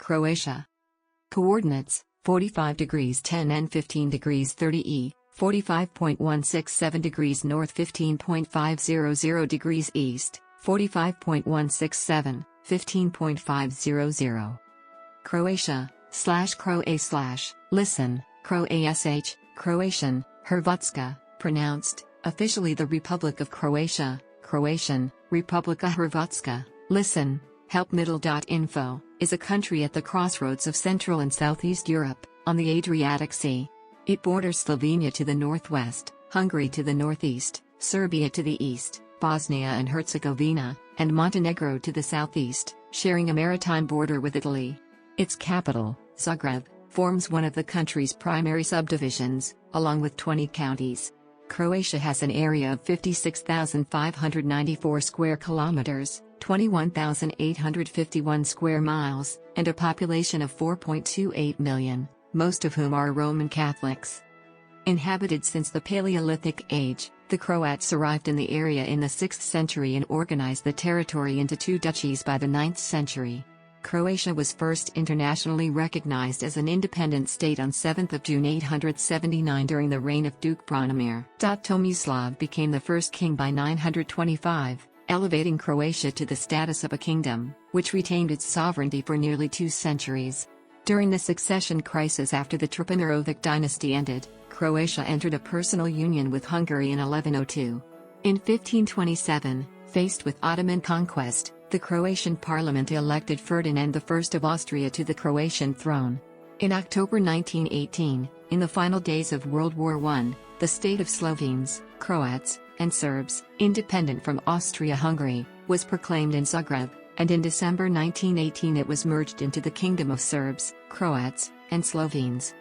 Croatia. Coordinates, 45 degrees 10 and 15 degrees 30 E, 45.167 degrees north 15.500 degrees east, 45.167, 15.500. Croatia, /kroa/, listen, kro:AY-shə, Croatian, Hrvatska, pronounced, officially the Republic of Croatia, Croatian, Republika Hrvatska, listen, help-middle.info, is a country at the crossroads of Central and Southeast Europe, on the Adriatic Sea. It borders Slovenia to the northwest, Hungary to the northeast, Serbia to the east, Bosnia and Herzegovina, and Montenegro to the southeast, sharing a maritime border with Italy. Its capital, Zagreb, forms one of the country's primary subdivisions, along with 20 counties. Croatia has an area of 56,594 square kilometers, 21,851 square miles, and a population of 4.28 million, most of whom are Roman Catholics. Inhabited since the Paleolithic Age, the Croats arrived in the area in the 6th century and organized the territory into two duchies by the 9th century. Croatia was first internationally recognized as an independent state on 7 June 879 during the reign of Duke Branimir. Tomislav became the first king by 925, elevating Croatia to the status of a kingdom, which retained its sovereignty for nearly 2 centuries. During the succession crisis after the Trpimirovic dynasty ended, Croatia entered a personal union with Hungary in 1102. In 1527, faced with Ottoman conquest, the Croatian parliament elected Ferdinand I of Austria to the Croatian throne. In October 1918, in the final days of World War I, the state of Slovenes, Croats, and Serbs, independent from Austria-Hungary, was proclaimed in Zagreb, and in December 1918 it was merged into the Kingdom of Serbs, Croats, and Slovenes.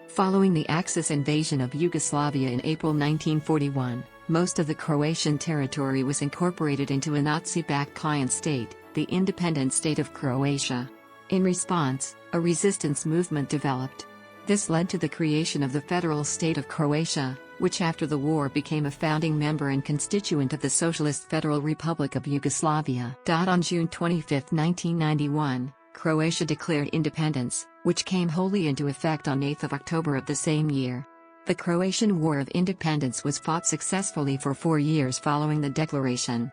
Following the Axis invasion of Yugoslavia in April 1941, most of the Croatian territory was incorporated into a Nazi-backed client state, the independent state of Croatia. In response, a resistance movement developed. This led to the creation of the federal state of Croatia, which after the war became a founding member and constituent of the Socialist Federal Republic of Yugoslavia. On June 25, 1991, Croatia declared independence, which came wholly into effect on 8 October of the same year. The Croatian War of Independence was fought successfully for 4 years following the declaration.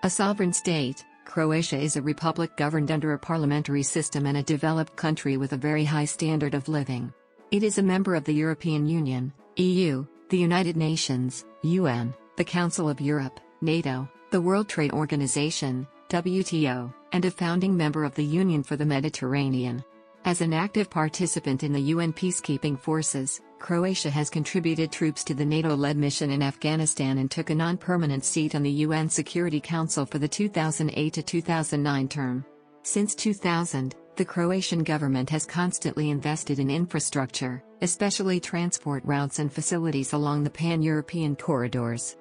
A sovereign state, Croatia is a republic governed under a parliamentary system and a developed country with a very high standard of living. It is a member of the European Union, EU, the United Nations, UN, the Council of Europe, NATO, the World Trade Organization, WTO, and a founding member of the Union for the Mediterranean. As an active participant in the UN peacekeeping forces, Croatia has contributed troops to the NATO-led mission in Afghanistan and took a non-permanent seat on the UN Security Council for the 2008 to 2009 term. Since 2000, the Croatian government has constantly invested in infrastructure, especially transport routes and facilities along the pan-European corridors.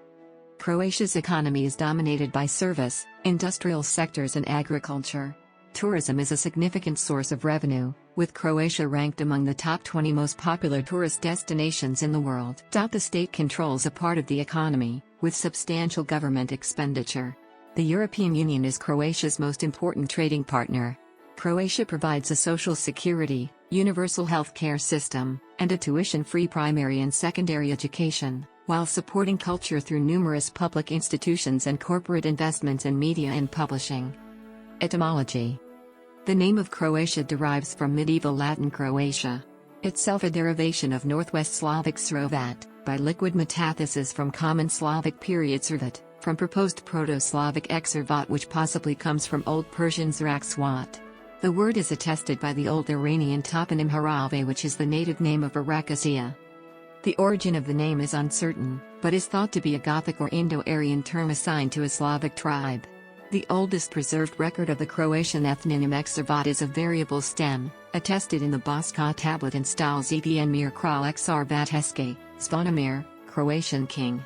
Croatia's economy is dominated by service, industrial sectors and agriculture. Tourism is a significant source of revenue, with Croatia ranked among the top 20 most popular tourist destinations in the world. The state controls a part of the economy, with substantial government expenditure. The European Union is Croatia's most important trading partner. Croatia provides a social security, universal health care system, and a tuition-free primary and secondary education, while supporting culture through numerous public institutions and corporate investments in media and publishing. Etymology. The name of Croatia derives from medieval Latin Croatia, itself a derivation of Northwest Slavic Srovat, by liquid metathesis from Common Slavic period Servat, from proposed Proto-Slavic Exervat which possibly comes from Old Persian Zrak-Swat. The word is attested by the Old Iranian toponym Harave which is the native name of Arakazia. The origin of the name is uncertain, but is thought to be a Gothic or Indo-Aryan term assigned to a Slavic tribe. The oldest preserved record of the Croatian ethnonym Exervat is a variable stem, attested in the Boska tablet in style Zvonimir Kralj Xarvateske, Zvonimir, Croatian king.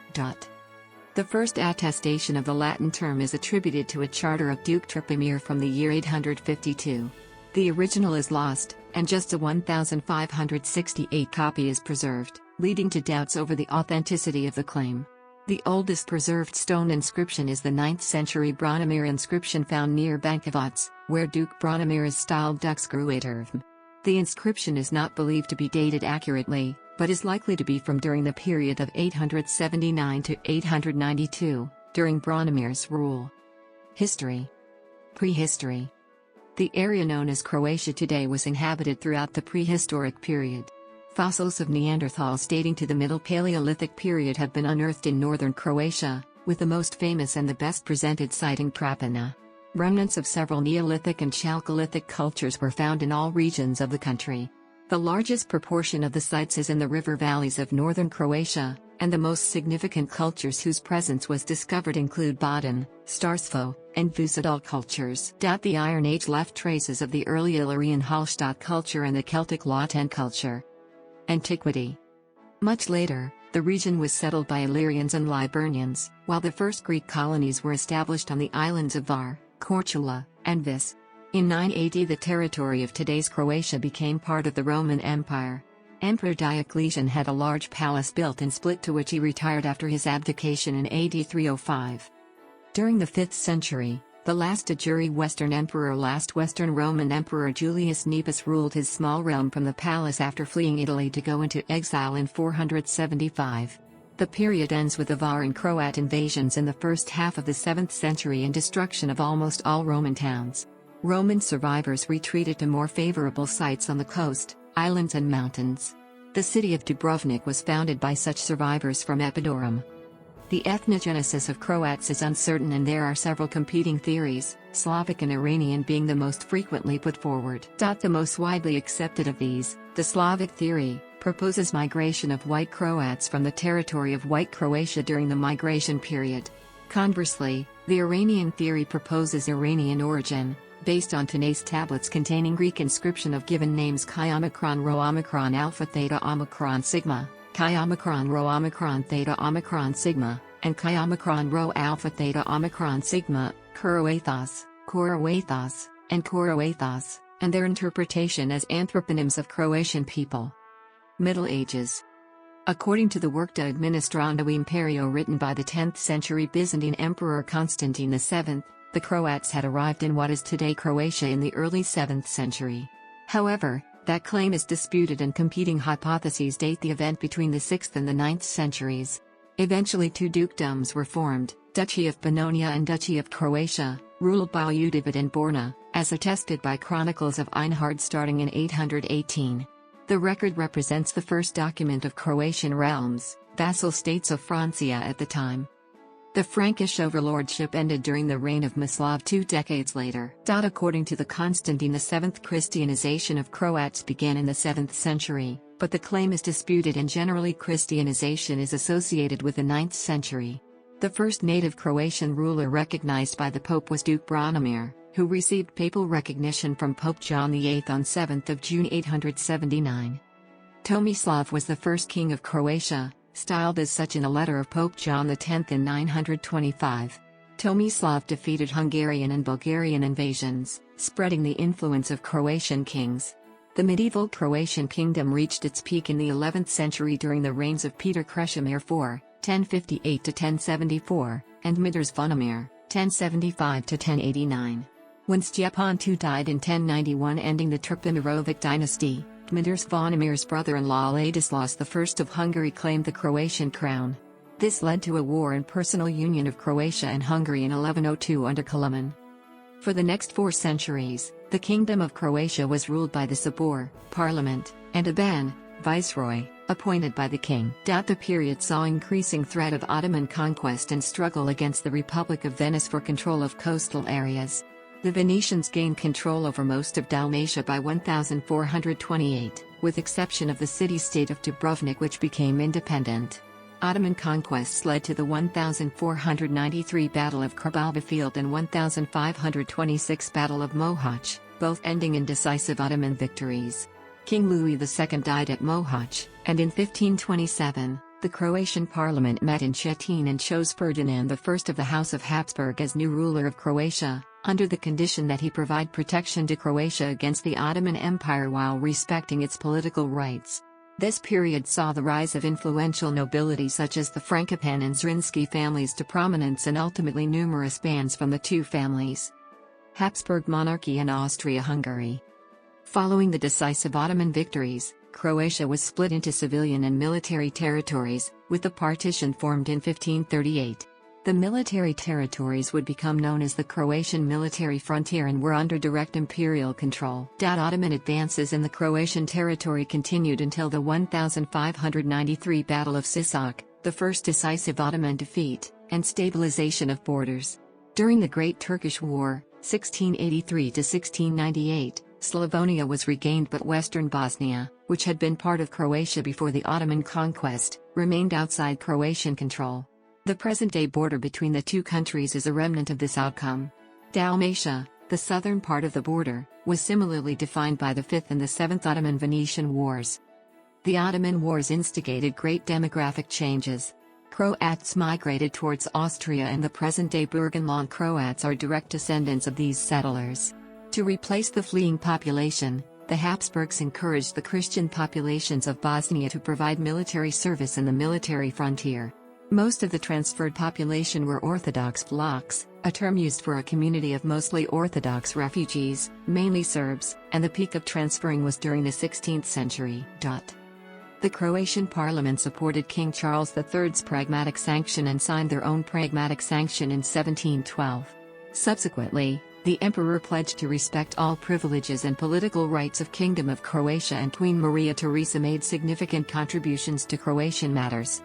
The first attestation of the Latin term is attributed to a charter of Duke Trpimir from the year 852. The original is lost, and just a 1,568 copy is preserved, leading to doubts over the authenticity of the claim. The oldest preserved stone inscription is the 9th century Branimir inscription found near Bankovac, where Duke Branimir is styled Dux kroʊ-AY-shə. The inscription is not believed to be dated accurately, but is likely to be from during the period of 879 to 892, during Branimir's rule. History. Prehistory. The area known as Croatia today was inhabited throughout the prehistoric period. Fossils of Neanderthals dating to the Middle Paleolithic period have been unearthed in northern Croatia, with the most famous and the best presented site in Trapina. Remnants of several Neolithic and Chalcolithic cultures were found in all regions of the country. The largest proportion of the sites is in the river valleys of northern Croatia, and the most significant cultures whose presence was discovered include Baden, Starstvo, and Vucedol cultures. The Iron Age left traces of the early Illyrian Hallstatt culture and the Celtic Lawton culture. Antiquity. Much later, the region was settled by Illyrians and Liburnians, while the first Greek colonies were established on the islands of Var, Korčula, and Vis. In 9 AD the territory of today's Croatia became part of the Roman Empire. Emperor Diocletian had a large palace built in Split to which he retired after his abdication in AD 305. During the 5th century, the last Western Roman Emperor Julius Nepos ruled his small realm from the palace after fleeing Italy to go into exile in 475. The period ends with the Var and Croat invasions in the first half of the 7th century and destruction of almost all Roman towns. Roman survivors retreated to more favorable sites on the coast, islands and mountains. The city of Dubrovnik was founded by such survivors from Epidaurus. The ethnogenesis of Croats is uncertain and there are several competing theories, Slavic and Iranian being the most frequently put forward. The most widely accepted of these, the Slavic theory, proposes migration of White Croats from the territory of White Croatia during the migration period. Conversely, the Iranian theory proposes Iranian origin, based on Tanais tablets containing Greek inscription of given names chi-omicron rho omicron alpha theta omicron sigma, chi-omicron rho omicron theta omicron sigma, and chi-omicron rho alpha theta omicron sigma, kroʊ-AY-shə, and kroʊ-AY-shə, and their interpretation as anthroponyms of Croatian people. Middle Ages. According to the work De Administrando Imperio written by the 10th century Byzantine Emperor Constantine VII, the Croats had arrived in what is today Croatia in the early 7th century. However, that claim is disputed and competing hypotheses date the event between the 6th and the 9th centuries. Eventually two dukedoms were formed, Duchy of Pannonia and Duchy of Croatia, ruled by Udovic and Borna, as attested by chronicles of Einhard starting in 818. The record represents the first document of Croatian realms, vassal states of Francia at the time. The Frankish overlordship ended during the reign of Mislav 2 decades later. According to the Constantine VII, Christianization of Croats began in the 7th century, but the claim is disputed and generally Christianization is associated with the 9th century. The first native Croatian ruler recognized by the Pope was Duke Branimir, who received papal recognition from Pope John VIII on 7 June 879. Tomislav was the first king of Croatia, styled as such in a letter of Pope John X in 925. Tomislav defeated Hungarian and Bulgarian invasions, spreading the influence of Croatian kings. The medieval Croatian kingdom reached its peak in the 11th century during the reigns of Peter Krešimir IV, 1058–1074, and Mitroslav Zvonimir, 1075–1089. When Stjepan II died in 1091 ending the Trpimirovic dynasty, Dmitrij Zvonimir's brother-in-law Ladislaus I of Hungary claimed the Croatian crown. This led to a war and personal union of Croatia and Hungary in 1102 under Koloman. For the next 4 centuries, the Kingdom of Croatia was ruled by the Sabor, parliament, and a ban, viceroy, appointed by the king. The period saw increasing threat of Ottoman conquest and struggle against the Republic of Venice for control of coastal areas. The Venetians gained control over most of Dalmatia by 1428, with exception of the city-state of Dubrovnik which became independent. Ottoman conquests led to the 1493 Battle of Krabalbafield and 1526 Battle of Mohač, both ending in decisive Ottoman victories. King Louis II died at Mohač, and in 1527, the Croatian parliament met in Szczecin and chose Ferdinand I of the House of Habsburg as new ruler of Croatia, under the condition that he provide protection to Croatia against the Ottoman Empire while respecting its political rights. This period saw the rise of influential nobility such as the Frankopan and Zrinski families to prominence and ultimately numerous bands from the two families. Habsburg monarchy and Austria-Hungary. Following the decisive Ottoman victories, Croatia was split into civilian and military territories, with the partition formed in 1538. The military territories would become known as the Croatian military frontier and were under direct imperial control. Ottoman advances in the Croatian territory continued until the 1593 Battle of Sisak, the first decisive Ottoman defeat, and stabilization of borders. During the Great Turkish War, 1683–1698, Slavonia was regained, but western Bosnia, which had been part of Croatia before the Ottoman conquest, remained outside Croatian control. The present-day border between the two countries is a remnant of this outcome. Dalmatia, the southern part of the border, was similarly defined by the 5th and the 7th Ottoman-Venetian Wars. The Ottoman Wars instigated great demographic changes. Croats migrated towards Austria, and the present-day Burgenland Croats are direct descendants of these settlers. To replace the fleeing population, the Habsburgs encouraged the Christian populations of Bosnia to provide military service in the military frontier. Most of the transferred population were Orthodox Vlachs, a term used for a community of mostly Orthodox refugees, mainly Serbs, and the peak of transferring was during the 16th century. The Croatian parliament supported King Charles III's Pragmatic Sanction and signed their own Pragmatic Sanction in 1712. Subsequently, the emperor pledged to respect all privileges and political rights of Kingdom of Croatia, and Queen Maria Theresa made significant contributions to Croatian matters.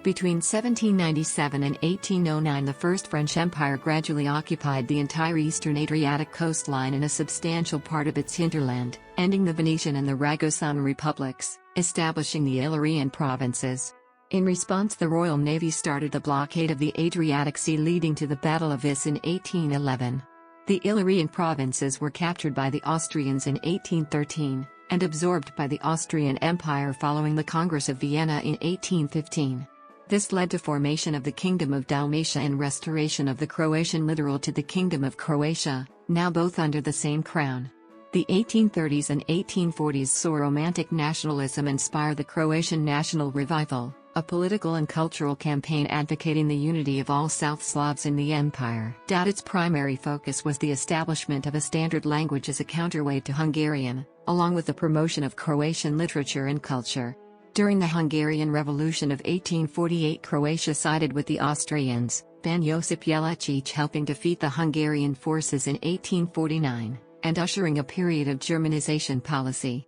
Between 1797 and 1809, the First French Empire gradually occupied the entire eastern Adriatic coastline and a substantial part of its hinterland, ending the Venetian and the Ragusan republics, establishing the Illyrian provinces. In response, the Royal Navy started the blockade of the Adriatic Sea, leading to the Battle of Vis in 1811. The Illyrian provinces were captured by the Austrians in 1813, and absorbed by the Austrian Empire following the Congress of Vienna in 1815. This led to formation of the Kingdom of Dalmatia and restoration of the Croatian littoral to the Kingdom of Croatia, now both under the same crown. The 1830s and 1840s saw Romantic nationalism inspire the Croatian national revival, a political and cultural campaign advocating the unity of all South Slavs in the empire. Its primary focus was the establishment of a standard language as a counterweight to Hungarian, along with the promotion of Croatian literature and culture. During the Hungarian Revolution of 1848, Croatia sided with the Austrians, Ban Josip Jelačić helping defeat the Hungarian forces in 1849, and ushering a period of Germanization policy.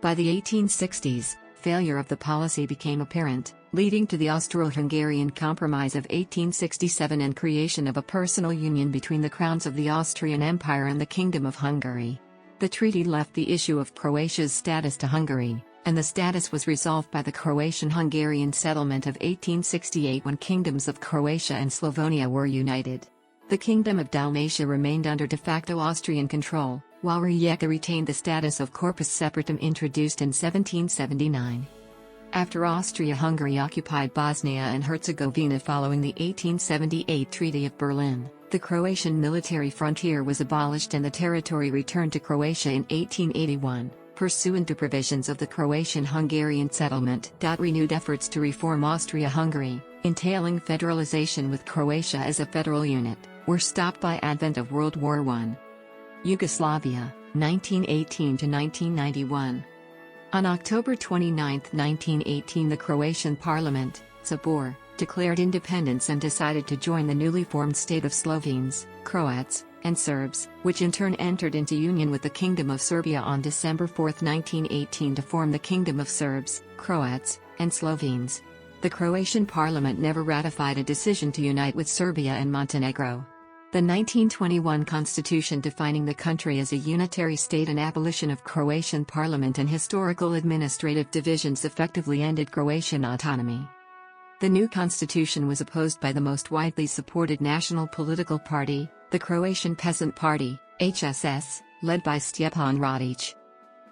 By the 1860s, failure of the policy became apparent, leading to the Austro-Hungarian Compromise of 1867 and creation of a personal union between the crowns of the Austrian Empire and the Kingdom of Hungary. The treaty left the issue of Croatia's status to Hungary, and the status was resolved by the Croatian-Hungarian settlement of 1868 when kingdoms of Croatia and Slovenia were united. The Kingdom of Dalmatia remained under de facto Austrian control, while Rijeka retained the status of Corpus Separatum introduced in 1779. After Austria-Hungary occupied Bosnia and Herzegovina following the 1878 Treaty of Berlin, the Croatian military frontier was abolished and the territory returned to Croatia in 1881. Pursuant to provisions of the Croatian-Hungarian settlement. Renewed efforts to reform Austria-Hungary, entailing federalization with Croatia as a federal unit, were stopped by advent of World War I. Yugoslavia, 1918–1991. On October 29, 1918, the Croatian Parliament, Sabor, declared independence and decided to join the newly formed state of Slovenes, Croats, and Serbs, which in turn entered into union with the Kingdom of Serbia on December 4, 1918 to form the Kingdom of Serbs, Croats, and Slovenes. The Croatian parliament never ratified a decision to unite with Serbia and Montenegro. The 1921 constitution defining the country as a unitary state and abolition of Croatian parliament and historical administrative divisions effectively ended Croatian autonomy. The new constitution was opposed by the most widely supported national political party, the Croatian Peasant Party, HSS, led by Stjepan Radić.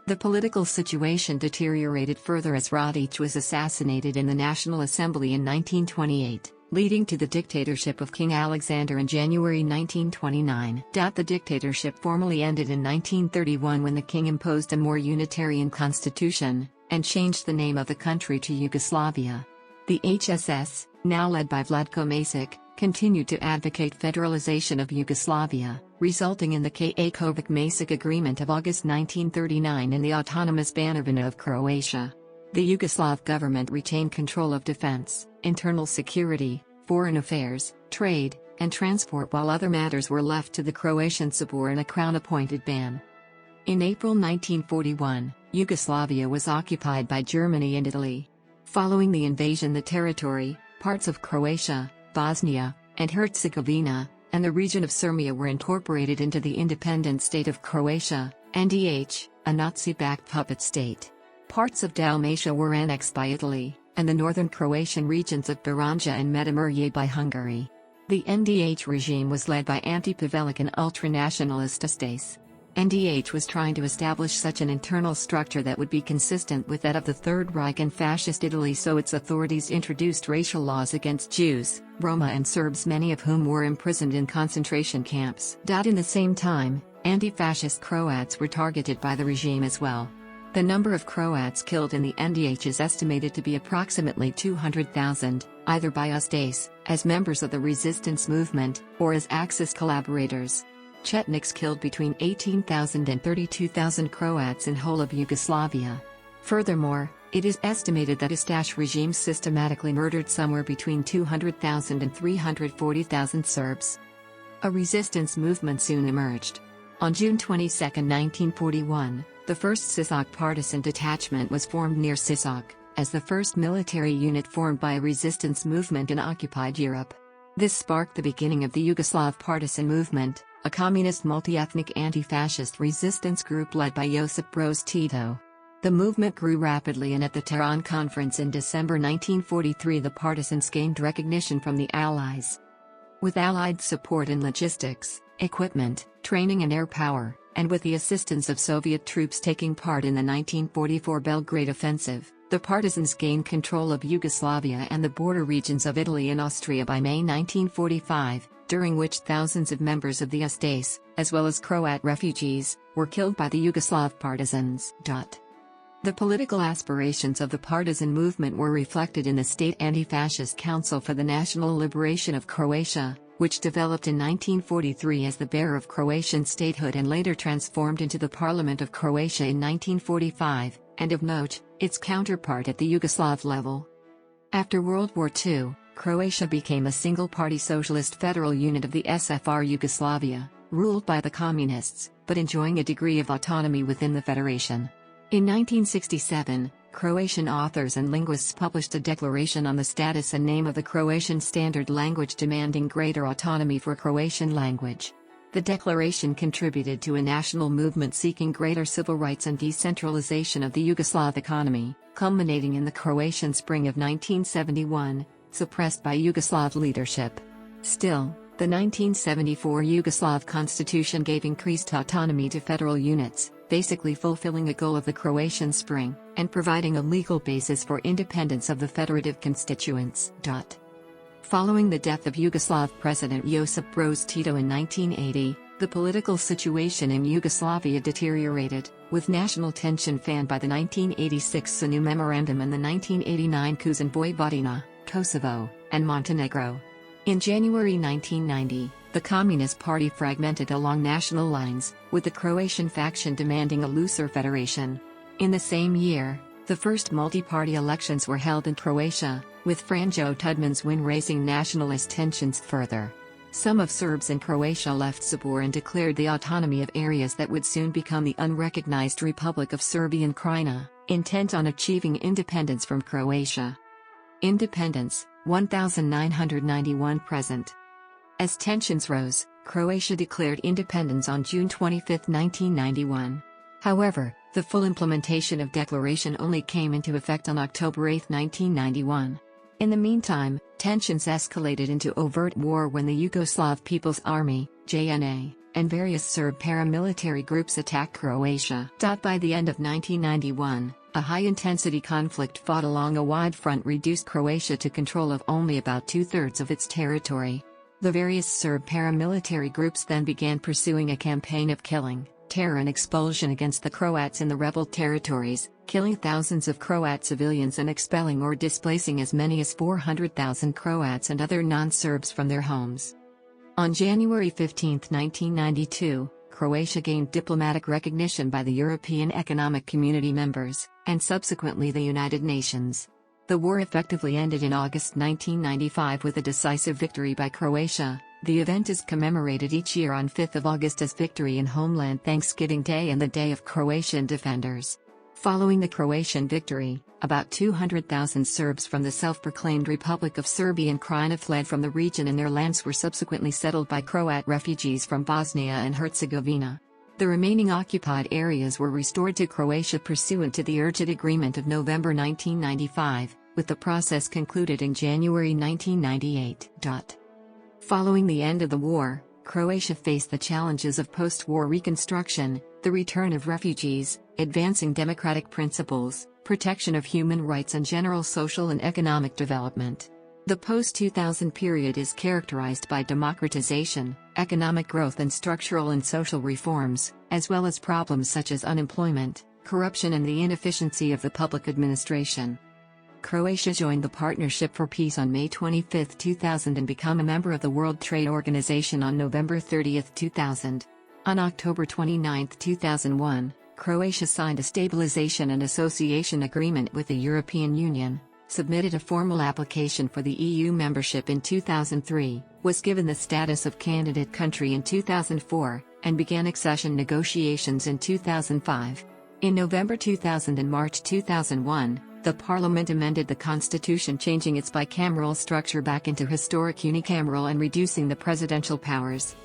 The political situation deteriorated further as Radić was assassinated in the National Assembly in 1928, leading to the dictatorship of King Alexander in January 1929. The dictatorship formally ended in 1931 when the king imposed a more unitarian constitution, and changed the name of the country to Yugoslavia. The HSS, now led by Vlatko Masić, continued to advocate federalization of Yugoslavia, resulting in the Krakovic-Masić Agreement of August 1939 and the autonomous Banovina of Croatia. The Yugoslav government retained control of defense, internal security, foreign affairs, trade, and transport, while other matters were left to the Croatian Sabor and a crown-appointed ban. In April 1941, Yugoslavia was occupied by Germany and Italy. Following the invasion, the territory, parts of Croatia, Bosnia and Herzegovina, and the region of Serbia were incorporated into the independent state of Croatia, NDH, a Nazi-backed puppet state. Parts of Dalmatia were annexed by Italy, and the northern Croatian regions of Baranja and Međimurje by Hungary. The NDH regime was led by anti-Pavelic and ultranationalist Ustase. NDH was trying to establish such an internal structure that would be consistent with that of the Third Reich and Fascist Italy, so its authorities introduced racial laws against Jews, Roma and Serbs, many of whom were imprisoned in concentration camps. In the same time, anti-fascist Croats were targeted by the regime as well. The number of Croats killed in the NDH is estimated to be approximately 200,000, either by Ustase, as members of the resistance movement, or as Axis collaborators. Chetniks killed between 18,000 and 32,000 Croats in whole of Yugoslavia. Furthermore, it is estimated that Ustaše regime systematically murdered somewhere between 200,000 and 340,000 Serbs. A resistance movement soon emerged. On June 22, 1941, the 1st Sisak partisan detachment was formed near Sisak, as the first military unit formed by a resistance movement in occupied Europe. This sparked the beginning of the Yugoslav partisan movement, a communist multi-ethnic anti-fascist resistance group led by Josip Broz Tito. The movement grew rapidly, and at the Tehran Conference in December 1943 the partisans gained recognition from the Allies. With Allied support in logistics, equipment, training and air power, and with the assistance of Soviet troops taking part in the 1944 Belgrade Offensive, the partisans gained control of Yugoslavia and the border regions of Italy and Austria by May 1945, during which thousands of members of the Ustaše, as well as Croat refugees, were killed by the Yugoslav partisans. The political aspirations of the partisan movement were reflected in the State Anti-Fascist Council for the National Liberation of Croatia, which developed in 1943 as the bearer of Croatian statehood and later transformed into the Parliament of Croatia in 1945, and of note, its counterpart at the Yugoslav level. After World War II, Croatia became a single-party socialist federal unit of the SFR Yugoslavia, ruled by the communists, but enjoying a degree of autonomy within the federation. In 1967, Croatian authors and linguists published a declaration on the status and name of the Croatian standard language, demanding greater autonomy for Croatian language. The declaration contributed to a national movement seeking greater civil rights and decentralization of the Yugoslav economy, culminating in the Croatian Spring of 1971, suppressed by Yugoslav leadership. Still, the 1974 Yugoslav constitution gave increased autonomy to federal units, basically fulfilling a goal of the Croatian Spring, and providing a legal basis for independence of the federative constituents. Following the death of Yugoslav President Josip Broz Tito in 1980, the political situation in Yugoslavia deteriorated, with national tension fanned by the 1986 Sanu Memorandum and the 1989 coups in Vojvodina, Kosovo, and Montenegro. In January 1990, the Communist Party fragmented along national lines, with the Croatian faction demanding a looser federation. In the same year, the first multi-party elections were held in Croatia, with Franjo Tudman's win raising nationalist tensions further. Some of Serbs in Croatia left Sabor and declared the autonomy of areas that would soon become the unrecognized Republic of Serbian Krajina, intent on achieving independence from Croatia. Independence, 1991 present. As tensions rose, Croatia declared independence on June 25, 1991. However, the full implementation of declaration only came into effect on October 8, 1991. In the meantime, tensions escalated into overt war when the Yugoslav People's Army, JNA, and various Serb paramilitary groups attacked Croatia. By the end of 1991, a high-intensity conflict fought along a wide front reduced Croatia to control of only about two-thirds of its territory. The various Serb paramilitary groups then began pursuing a campaign of killing, terror and expulsion against the Croats in the rebel territories, killing thousands of Croat civilians and expelling or displacing as many as 400,000 Croats and other non-Serbs from their homes. On January 15, 1992, Croatia gained diplomatic recognition by the European Economic Community members, and subsequently the United Nations. The war effectively ended in August 1995 with a decisive victory by Croatia. The event is commemorated each year on 5 August as Victory in Homeland Thanksgiving Day and the Day of Croatian Defenders. Following the Croatian victory, about 200,000 Serbs from the self-proclaimed Republic of Serbia and Croatia fled from the region, and their lands were subsequently settled by Croat refugees from Bosnia and Herzegovina. The remaining occupied areas were restored to Croatia pursuant to the Erdut Agreement of November 1995, with the process concluded in January 1998. Following the end of the war, Croatia faced the challenges of post-war reconstruction, the return of refugees, advancing democratic principles, protection of human rights and general social and economic development. The post-2000 period is characterized by democratization, economic growth and structural and social reforms, as well as problems such as unemployment, corruption and the inefficiency of the public administration. Croatia joined the Partnership for Peace on May 25, 2000 and became a member of the World Trade Organization on November 30, 2000. On October 29, 2001, Croatia signed a Stabilization and Association Agreement with the European Union, submitted a formal application for the EU membership in 2003, was given the status of candidate country in 2004, and began accession negotiations in 2005. In November 2000 and March 2001, the Parliament amended the constitution, changing its bicameral structure back into historic unicameral and reducing the presidential powers.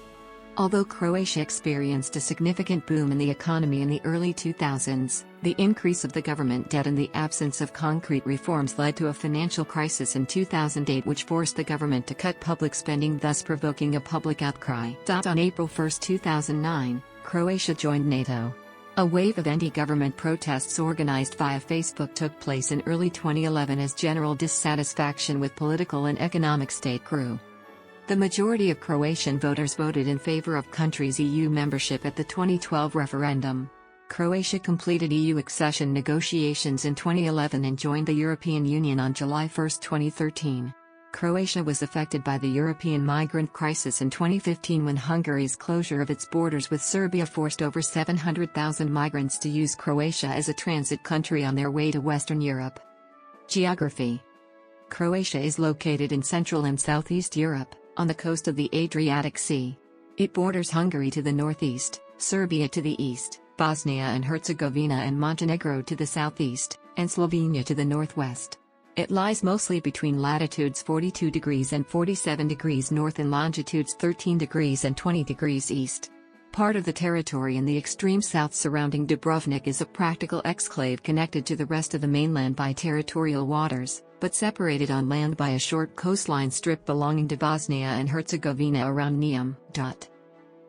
Although Croatia experienced a significant boom in the economy in the early 2000s, the increase of the government debt and the absence of concrete reforms led to a financial crisis in 2008, which forced the government to cut public spending, thus provoking a public outcry. On April 1, 2009, Croatia joined NATO. A wave of anti-government protests organized via Facebook took place in early 2011 as general dissatisfaction with political and economic state grew. The majority of Croatian voters voted in favor of country's EU membership at the 2012 referendum. Croatia completed EU accession negotiations in 2011 and joined the European Union on July 1, 2013. Croatia was affected by the European migrant crisis in 2015 when Hungary's closure of its borders with Serbia forced over 700,000 migrants to use Croatia as a transit country on their way to Western Europe. Geography. Croatia is located in Central and Southeast Europe, on the coast of the Adriatic Sea. It borders Hungary to the northeast, Serbia to the east, Bosnia and Herzegovina and Montenegro to the southeast, and Slovenia to the northwest. It lies mostly between latitudes 42 degrees and 47 degrees north and longitudes 13 degrees and 20 degrees east. Part of the territory in the extreme south surrounding Dubrovnik is a practical exclave connected to the rest of the mainland by territorial waters, but separated on land by a short coastline strip belonging to Bosnia and Herzegovina around Neum.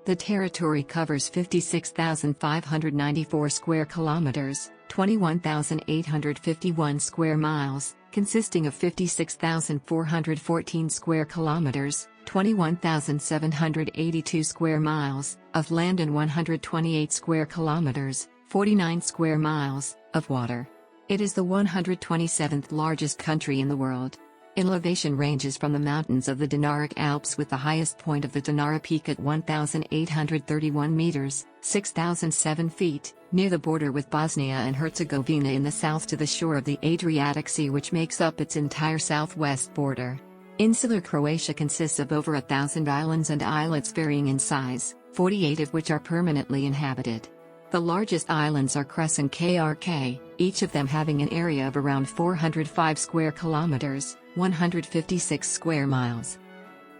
The territory covers 56,594 square kilometers, 21,851 square miles, consisting of 56,414 square kilometers, 21,782 square miles, of land and 128 square kilometers, 49 square miles, of water. It is the 127th largest country in the world. Elevation ranges from the mountains of the Dinaric Alps, with the highest point of the Dinara Peak at 1,831 meters, 6,007 feet, near the border with Bosnia and Herzegovina in the south, to the shore of the Adriatic Sea, which makes up its entire southwest border. Insular Croatia consists of over 1,000 islands and islets varying in size, 48 of which are permanently inhabited. The largest islands are Cres and Krk, each of them having an area of around 405 square kilometers, 156 square miles.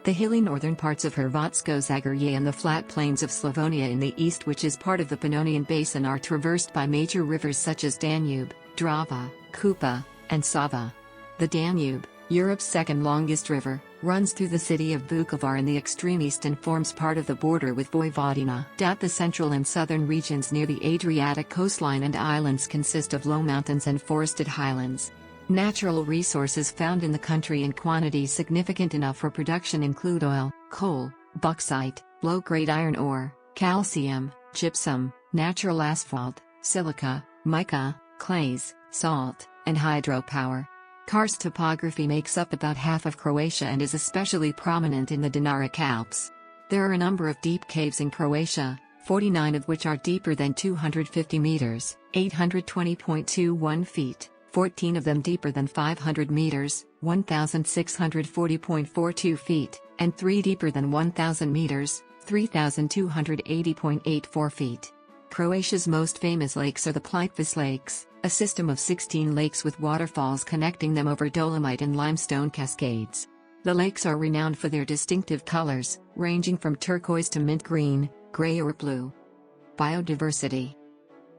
The hilly northern parts of Hrvatsko Zagreb and the flat plains of Slovenia in the east, which is part of the Pannonian Basin, are traversed by major rivers such as Danube, Drava, Kupa, and Sava. The Danube, Europe's second longest river, runs through the city of Vukovar in the extreme east and forms part of the border with Vojvodina. The central and southern regions near the Adriatic coastline and islands consist of low mountains and forested highlands. Natural resources found in the country in quantities significant enough for production include oil, coal, bauxite, low-grade iron ore, calcium, gypsum, natural asphalt, silica, mica, clays, salt, and hydropower. Karst topography makes up about half of Croatia and is especially prominent in the Dinaric Alps. There are a number of deep caves in Croatia, 49 of which are deeper than 250 meters, 820.21 feet, 14 of them deeper than 500 meters, 1,640.42 feet, and 3 deeper than 1,000 meters, 3,280.84 feet. Croatia's most famous lakes are the Plitvice Lakes, a system of 16 lakes with waterfalls connecting them over dolomite and limestone cascades. The lakes are renowned for their distinctive colors, ranging from turquoise to mint green, gray or blue. Biodiversity.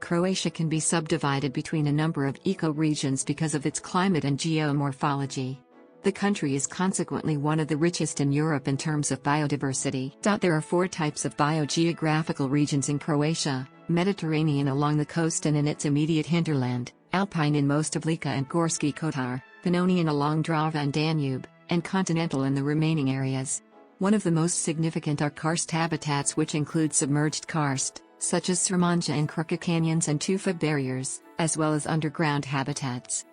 Croatia can be subdivided between a number of ecoregions because of its climate and geomorphology. The country is consequently one of the richest in Europe in terms of biodiversity. There are 4 types of biogeographical regions in Croatia: Mediterranean along the coast and in its immediate hinterland, Alpine in most of Lika and Gorski Kotar, Pannonian along Drava and Danube, and continental in the remaining areas. One of the most significant are karst habitats, which include submerged karst, such as Sremanja and Krka canyons and tufa barriers, as well as underground habitats.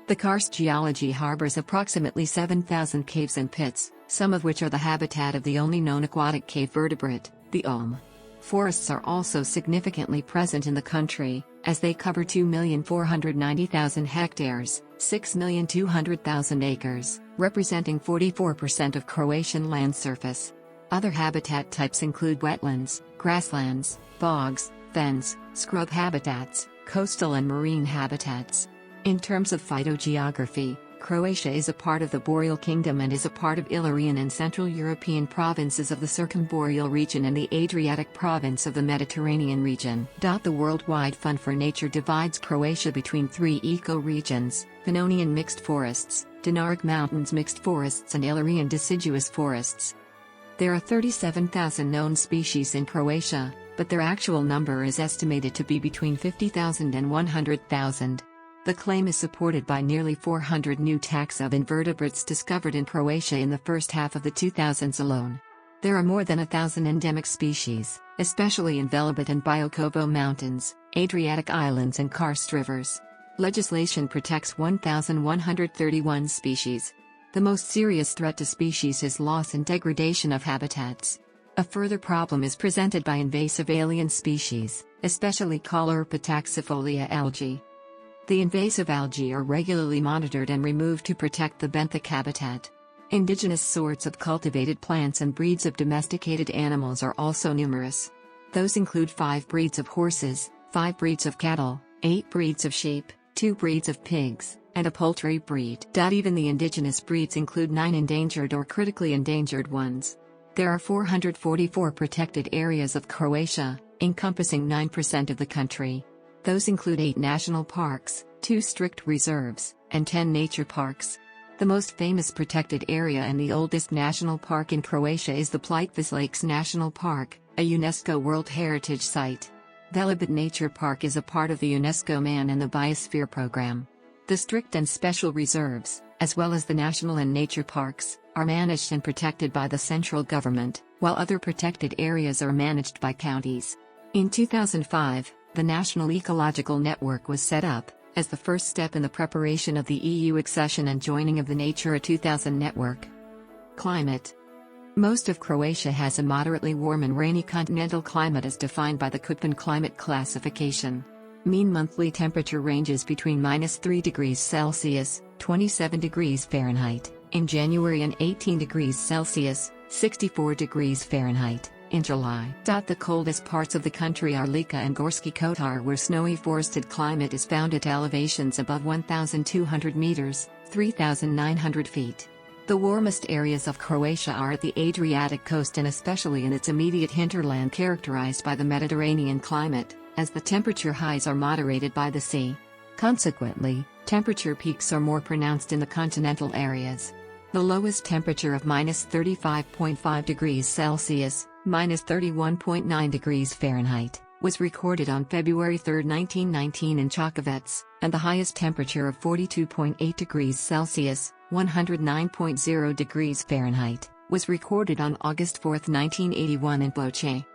The karst geology harbors approximately 7,000 caves and pits, some of which are the habitat of the only known aquatic cave vertebrate, the olm. Forests are also significantly present in the country, as they cover 2,490,000 hectares, 6,200,000 acres, representing 44% of Croatian land surface. Other habitat types include wetlands, grasslands, bogs, fens, scrub habitats, coastal and marine habitats. In terms of phytogeography, Croatia is a part of the Boreal Kingdom and is a part of Illyrian and Central European provinces of the Circumboreal region and the Adriatic province of the Mediterranean region. The Worldwide Fund for Nature divides Croatia between 3 ecoregions: Pannonian mixed forests, Dinaric Mountains mixed forests, and Illyrian deciduous forests. There are 37,000 known species in Croatia, but their actual number is estimated to be between 50,000 and 100,000. The claim is supported by nearly 400 new taxa of invertebrates discovered in Croatia in the first half of the 2000s alone. There are more than 1,000 endemic species, especially in Velebit and Biokovo Mountains, Adriatic Islands and karst rivers. Legislation protects 1,131 species. The most serious threat to species is loss and degradation of habitats. A further problem is presented by invasive alien species, especially Caulerpa taxifolia algae. The invasive algae are regularly monitored and removed to protect the benthic habitat. Indigenous sorts of cultivated plants and breeds of domesticated animals are also numerous. Those include 5 breeds of horses, 5 breeds of cattle, 8 breeds of sheep, 2 breeds of pigs, and a poultry breed. Even the indigenous breeds include 9 endangered or critically endangered ones. There are 444 protected areas of Croatia, encompassing 9% of the country. Those include 8 national parks, 2 strict reserves, and 10 nature parks. The most famous protected area and the oldest national park in Croatia is the Plitvice Lakes National Park, a UNESCO World Heritage Site. Velebit Nature Park is a part of the UNESCO Man and the Biosphere Program. The strict and special reserves, as well as the national and nature parks, are managed and protected by the central government, while other protected areas are managed by counties. In 2005, the National Ecological Network was set up, as the first step in the preparation of the EU accession and joining of the Natura 2000 network. Climate. Most of Croatia has a moderately warm and rainy continental climate as defined by the Köppen climate classification. Mean monthly temperature ranges between -3 degrees Celsius, 27 degrees Fahrenheit, in January and 18 degrees Celsius, 64 degrees Fahrenheit, in July. The coldest parts of the country are Lika and Gorski Kotar, where snowy forested climate is found at elevations above 1,200 meters, 3,900 feet. The warmest areas of Croatia are at the Adriatic coast and especially in its immediate hinterland characterized by the Mediterranean climate, as the temperature highs are moderated by the sea. Consequently, temperature peaks are more pronounced in the continental areas. The lowest temperature of -35.5 degrees Celsius, -31.9 degrees Fahrenheit, was recorded on February 3, 1919 in Čakovec, and the highest temperature of 42.8 degrees Celsius, 109.0 degrees Fahrenheit, was recorded on August 4, 1981 in Ploče.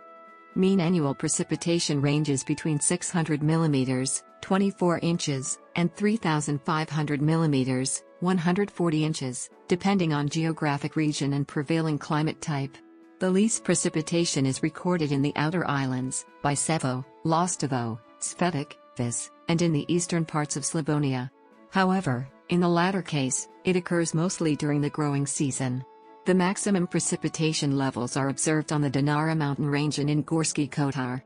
Mean annual precipitation ranges between 600 mm, 24 inches, and 3,500 mm, 140 inches, depending on geographic region and prevailing climate type. The least precipitation is recorded in the outer islands, Bisevo, Lastovo, Svetic, Vis, and in the eastern parts of Slovenia. However, in the latter case, it occurs mostly during the growing season. The maximum precipitation levels are observed on the Dinara mountain range and in Gorski Kotar.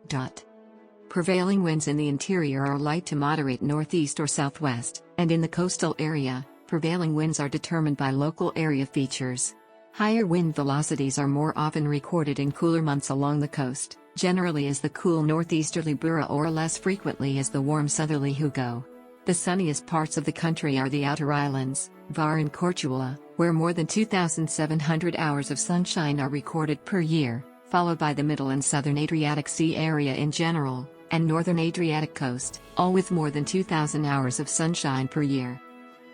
Prevailing winds in the interior are light to moderate northeast or southwest, and in the coastal area, prevailing winds are determined by local area features. Higher wind velocities are more often recorded in cooler months along the coast, generally as the cool northeasterly Bura or less frequently as the warm southerly Hugo. The sunniest parts of the country are the outer islands, Var and Korčula, where more than 2,700 hours of sunshine are recorded per year, followed by the middle and southern Adriatic Sea area in general, and northern Adriatic coast, all with more than 2,000 hours of sunshine per year.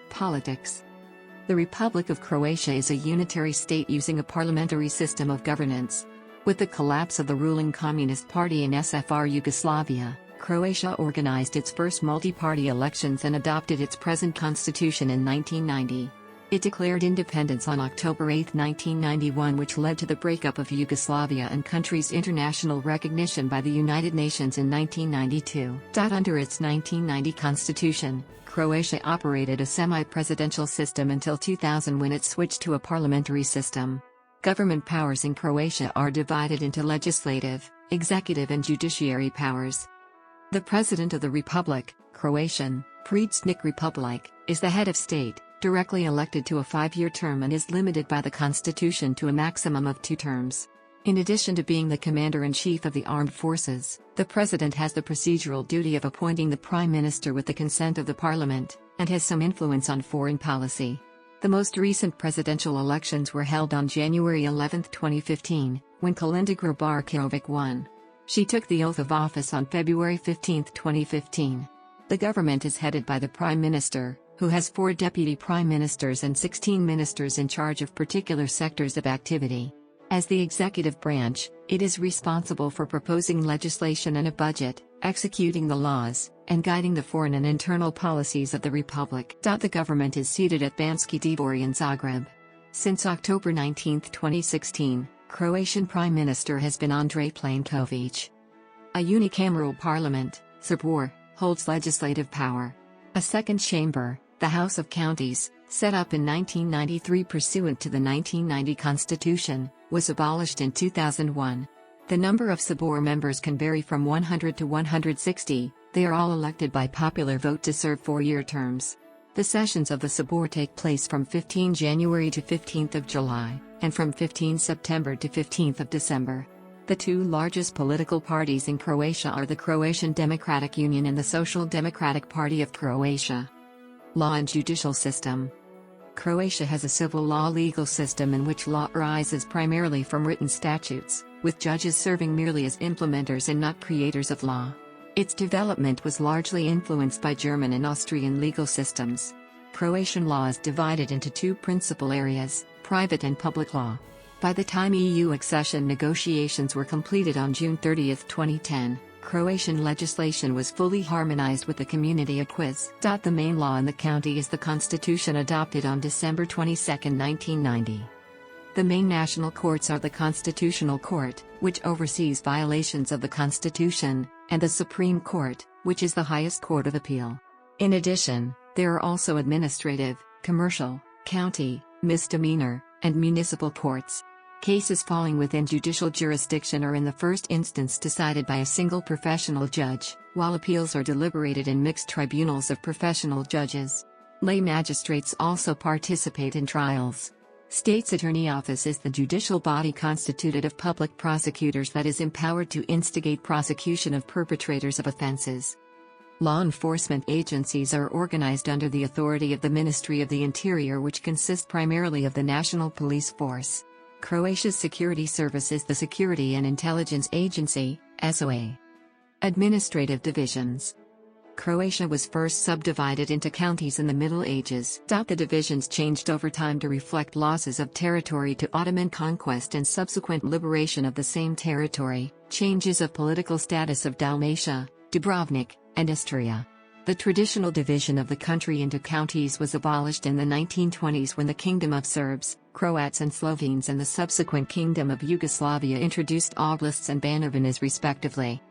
Politics. The Republic of Croatia is a unitary state using a parliamentary system of governance. With the collapse of the ruling Communist Party in SFR Yugoslavia, Croatia organized its first multi-party elections and adopted its present constitution in 1990. It declared independence on October 8, 1991, which led to the breakup of Yugoslavia and country's international recognition by the United Nations in 1992. Under its 1990 constitution, Croatia operated a semi-presidential system until 2000 when it switched to a parliamentary system. Government powers in Croatia are divided into legislative, executive and judiciary powers. The President of the Republic, Croatian, Predsjednik Republike, is the head of state, directly elected to a 5-year term and is limited by the constitution to a maximum of 2 terms. In addition to being the commander-in-chief of the armed forces, the president has the procedural duty of appointing the prime minister with the consent of the parliament, and has some influence on foreign policy. The most recent presidential elections were held on January 11, 2015, when Kolinda Grabar-Kitarović won. She took the oath of office on February 15, 2015. The government is headed by the Prime Minister, who has 4 deputy prime ministers and 16 ministers in charge of particular sectors of activity. As the executive branch, it is responsible for proposing legislation and a budget, executing the laws, and guiding the foreign and internal policies of the Republic. The government is seated at Banski Dvor in Zagreb. Since October 19, 2016, Croatian Prime Minister has been Andrej Plenković. A unicameral parliament, Sabor, holds legislative power. A second chamber, the House of Counties, set up in 1993 pursuant to the 1990 Constitution, was abolished in 2001. The number of Sabor members can vary from 100 to 160, they are all elected by popular vote to serve 4-year terms. The sessions of the Sabor take place from 15 January to 15 July, and from 15 September to 15 December. The 2 largest political parties in Croatia are the Croatian Democratic Union and the Social Democratic Party of Croatia. Law and judicial system. Croatia has a civil law legal system in which law arises primarily from written statutes, with judges serving merely as implementers and not creators of law. Its development was largely influenced by German and Austrian legal systems. Croatian law is divided into 2 principal areas, private and public law. By the time EU accession negotiations were completed on June 30, 2010, Croatian legislation was fully harmonized with the Community Acquis. The main law in the county is the constitution adopted on December 22, 1990. The main national courts are the Constitutional Court, which oversees violations of the Constitution, and the Supreme Court, which is the highest court of appeal. In addition, there are also administrative, commercial, county, misdemeanor, and municipal courts. Cases falling within judicial jurisdiction are in the first instance decided by a single professional judge, while appeals are deliberated in mixed tribunals of professional judges. Lay magistrates also participate in trials. State's Attorney Office is the judicial body constituted of public prosecutors that is empowered to instigate prosecution of perpetrators of offenses. Law enforcement agencies are organized under the authority of the Ministry of the Interior, which consists primarily of the National Police Force. Croatia's security service is the Security and Intelligence Agency, SOA. Administrative divisions. Croatia was first subdivided into counties in the Middle Ages. The divisions changed over time to reflect losses of territory to Ottoman conquest and subsequent liberation of the same territory, changes of political status of Dalmatia, Dubrovnik, and Istria. The traditional division of the country into counties was abolished in the 1920s when the Kingdom of Serbs, Croats and Slovenes and the subsequent Kingdom of Yugoslavia introduced oblasts and banovinas respectively.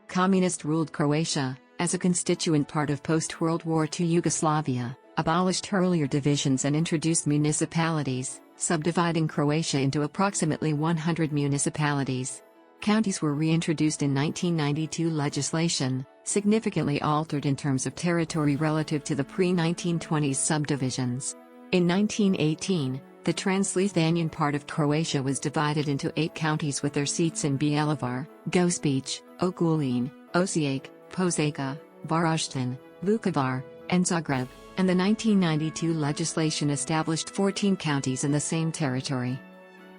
Communist-ruled Croatia, as a constituent part of post-World War II Yugoslavia, abolished earlier divisions and introduced municipalities, subdividing Croatia into approximately 100 municipalities. Counties were reintroduced in 1992 legislation, significantly altered in terms of territory relative to the pre-1920s subdivisions. In 1918, the Transleithanian part of Croatia was divided into 8 counties with their seats in Bjelovar, Gospić, Ogulin, Osijek, Požega, Varaždin, Vukovar, and Zagreb, and the 1992 legislation established 14 counties in the same territory.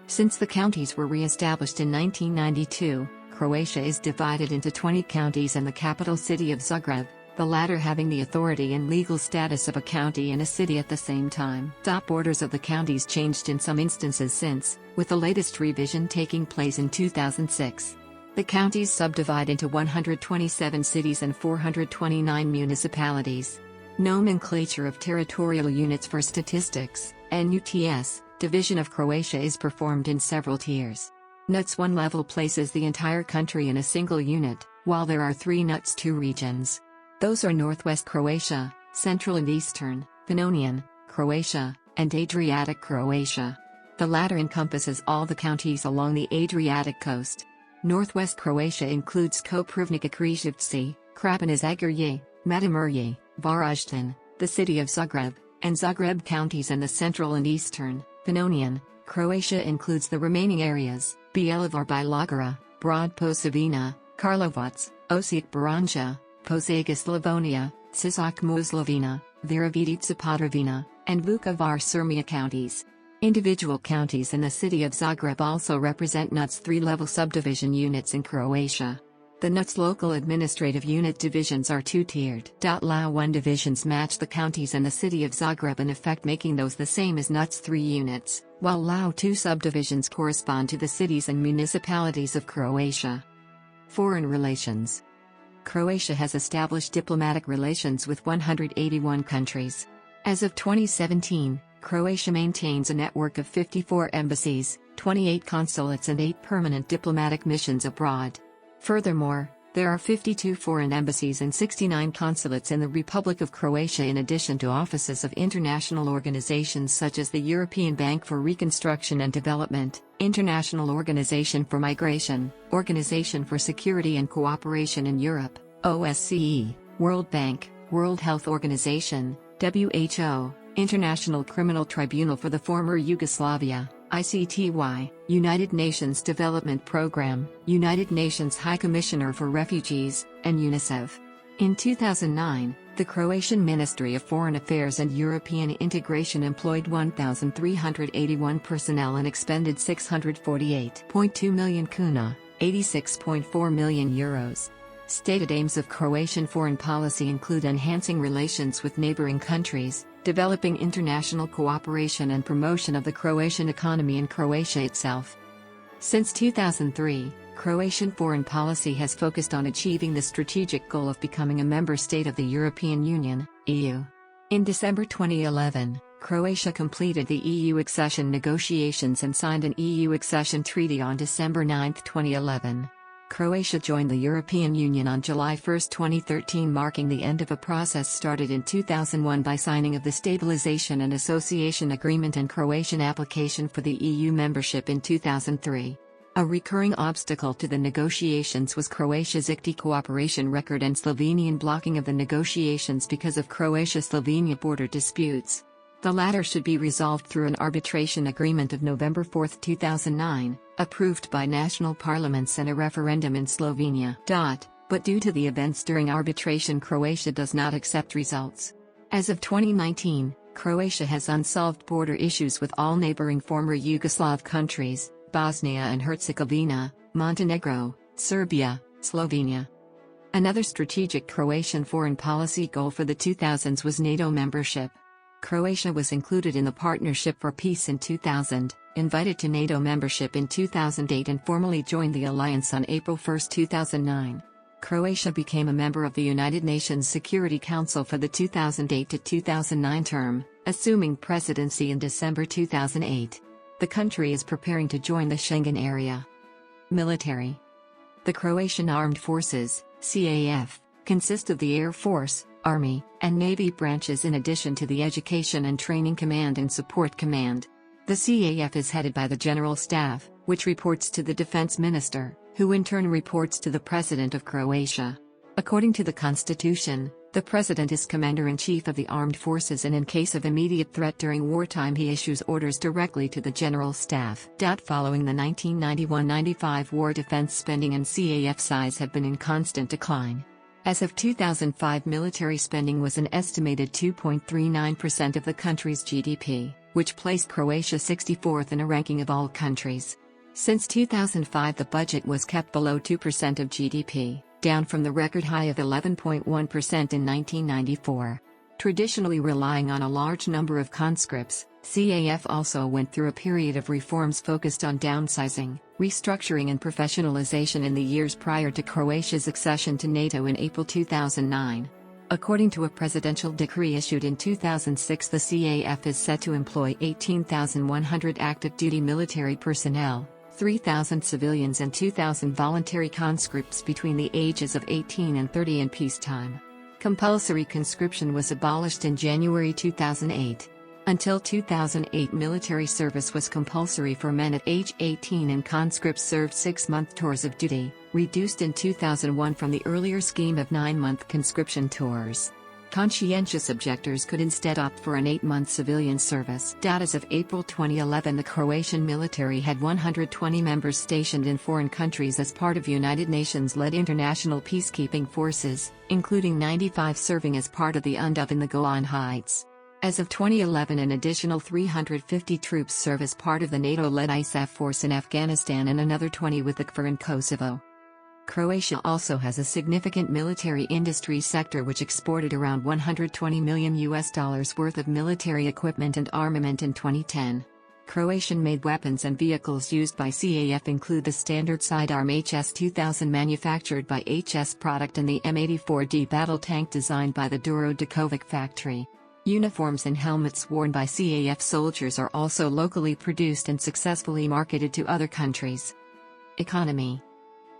Since the counties were re-established in 1992, Croatia is divided into 20 counties and the capital city of Zagreb, the latter having the authority and legal status of a county and a city at the same time. Borders of the counties changed in some instances since, with the latest revision taking place in 2006. The counties subdivide into 127 cities and 429 municipalities. Nomenclature of territorial units for statistics, NUTS, division of Croatia is performed in several tiers. NUTS 1 level places the entire country in a single unit, while there are 3 NUTS 2 regions. Those are Northwest Croatia, Central and Eastern, Pannonian, Croatia, and Adriatic Croatia. The latter encompasses all the counties along the Adriatic coast. Northwest Croatia includes Koprivnica Križevci, Krapina Zagorje, Međimurje, Varaždin, the city of Zagreb, and Zagreb counties and the central and eastern, Pannonian. Croatia includes the remaining areas, Bjelovar Bilogora, Brod Posavina, Karlovac, Osijek Baranja, Požega Slavonia, Sisak Muslavina, Virovitica Podravina, and Vukovar Sirmia counties. Individual counties in the city of Zagreb also represent NUTS 3-level subdivision units in Croatia. The NUTS local administrative unit divisions are 2-tiered. LAU 1 divisions match the counties and the city of Zagreb in effect, making those the same as NUTS 3 units, while LAU 2 subdivisions correspond to the cities and municipalities of Croatia. Foreign relations. Croatia has established diplomatic relations with 181 countries. As of 2017, Croatia maintains a network of 54 embassies, 28 consulates and 8 permanent diplomatic missions abroad. Furthermore, there are 52 foreign embassies and 69 consulates in the Republic of Croatia, in addition to offices of international organizations such as the European Bank for Reconstruction and Development, International Organization for Migration, Organization for Security and Cooperation in Europe, OSCE, World Bank, World Health Organization, WHO, International Criminal Tribunal for the former Yugoslavia, ICTY, United Nations Development Programme, United Nations High Commissioner for Refugees, and UNICEF. In 2009, the Croatian Ministry of Foreign Affairs and European Integration employed 1,381 personnel and expended 648.2 million kuna, 86.4 million euros. Stated aims of Croatian foreign policy include enhancing relations with neighboring countries, developing international cooperation and promotion of the Croatian economy and Croatia itself. Since 2003, Croatian foreign policy has focused on achieving the strategic goal of becoming a member state of the European Union, EU. In December 2011, Croatia completed the EU accession negotiations and signed an EU accession treaty on December 9, 2011. Croatia joined the European Union on July 1, 2013, marking the end of a process started in 2001 by signing of the Stabilization and Association Agreement and Croatian application for the EU membership in 2003. A recurring obstacle to the negotiations was Croatia's ICTY cooperation record and Slovenian blocking of the negotiations because of Croatia-Slovenia border disputes. The latter should be resolved through an arbitration agreement of November 4, 2009, approved by national parliaments and a referendum in Slovenia. But due to the events during arbitration, Croatia does not accept results. As of 2019, Croatia has unsolved border issues with all neighboring former Yugoslav countries, Bosnia and Herzegovina, Montenegro, Serbia, Slovenia. Another strategic Croatian foreign policy goal for the 2000s was NATO membership. Croatia was included in the Partnership for Peace in 2000, invited to NATO membership in 2008 and formally joined the alliance on April 1, 2009. Croatia became a member of the United Nations Security Council for the 2008 to 2009 term, assuming presidency in December 2008. The country is preparing to join the Schengen area. Military. The Croatian Armed Forces, CAF, consist of the Air Force, Army, and Navy branches in addition to the Education and Training Command and Support Command. The CAF is headed by the General Staff, which reports to the Defense Minister, who in turn reports to the President of Croatia. According to the Constitution, the President is Commander-in-Chief of the Armed Forces, and in case of immediate threat during wartime he issues orders directly to the General Staff. Following the 1991-95 war, defense spending and CAF size have been in constant decline. As of 2005, military spending was an estimated 2.39% of the country's GDP, which placed Croatia 64th in a ranking of all countries. Since 2005, the budget was kept below 2% of GDP, down from the record high of 11.1% in 1994. Traditionally relying on a large number of conscripts, CAF also went through a period of reforms focused on downsizing, restructuring and professionalization in the years prior to Croatia's accession to NATO in April 2009. According to a presidential decree issued in 2006, the CAF is set to employ 18,100 active-duty military personnel, 3,000 civilians and 2,000 voluntary conscripts between the ages of 18 and 30 in peacetime. Compulsory conscription was abolished in January 2008. Until 2008, military service was compulsory for men at age 18 and conscripts served 6-month tours of duty, reduced in 2001 from the earlier scheme of 9-month conscription tours. Conscientious objectors could instead opt for an 8-month civilian service. As of April 2011, the Croatian military had 120 members stationed in foreign countries as part of United Nations-led international peacekeeping forces, including 95 serving as part of the UNDOF in the Golan Heights. As of 2011, an additional 350 troops serve as part of the NATO-led ISAF force in Afghanistan and another 20 with the KFOR in Kosovo. Croatia also has a significant military industry sector which exported around $120 million worth of military equipment and armament in 2010. Croatian-made weapons and vehicles used by CAF include the standard sidearm HS-2000 manufactured by HS Product and the M84D battle tank designed by the Duro Đaković factory. Uniforms and helmets worn by CAF soldiers are also locally produced and successfully marketed to other countries. Economy.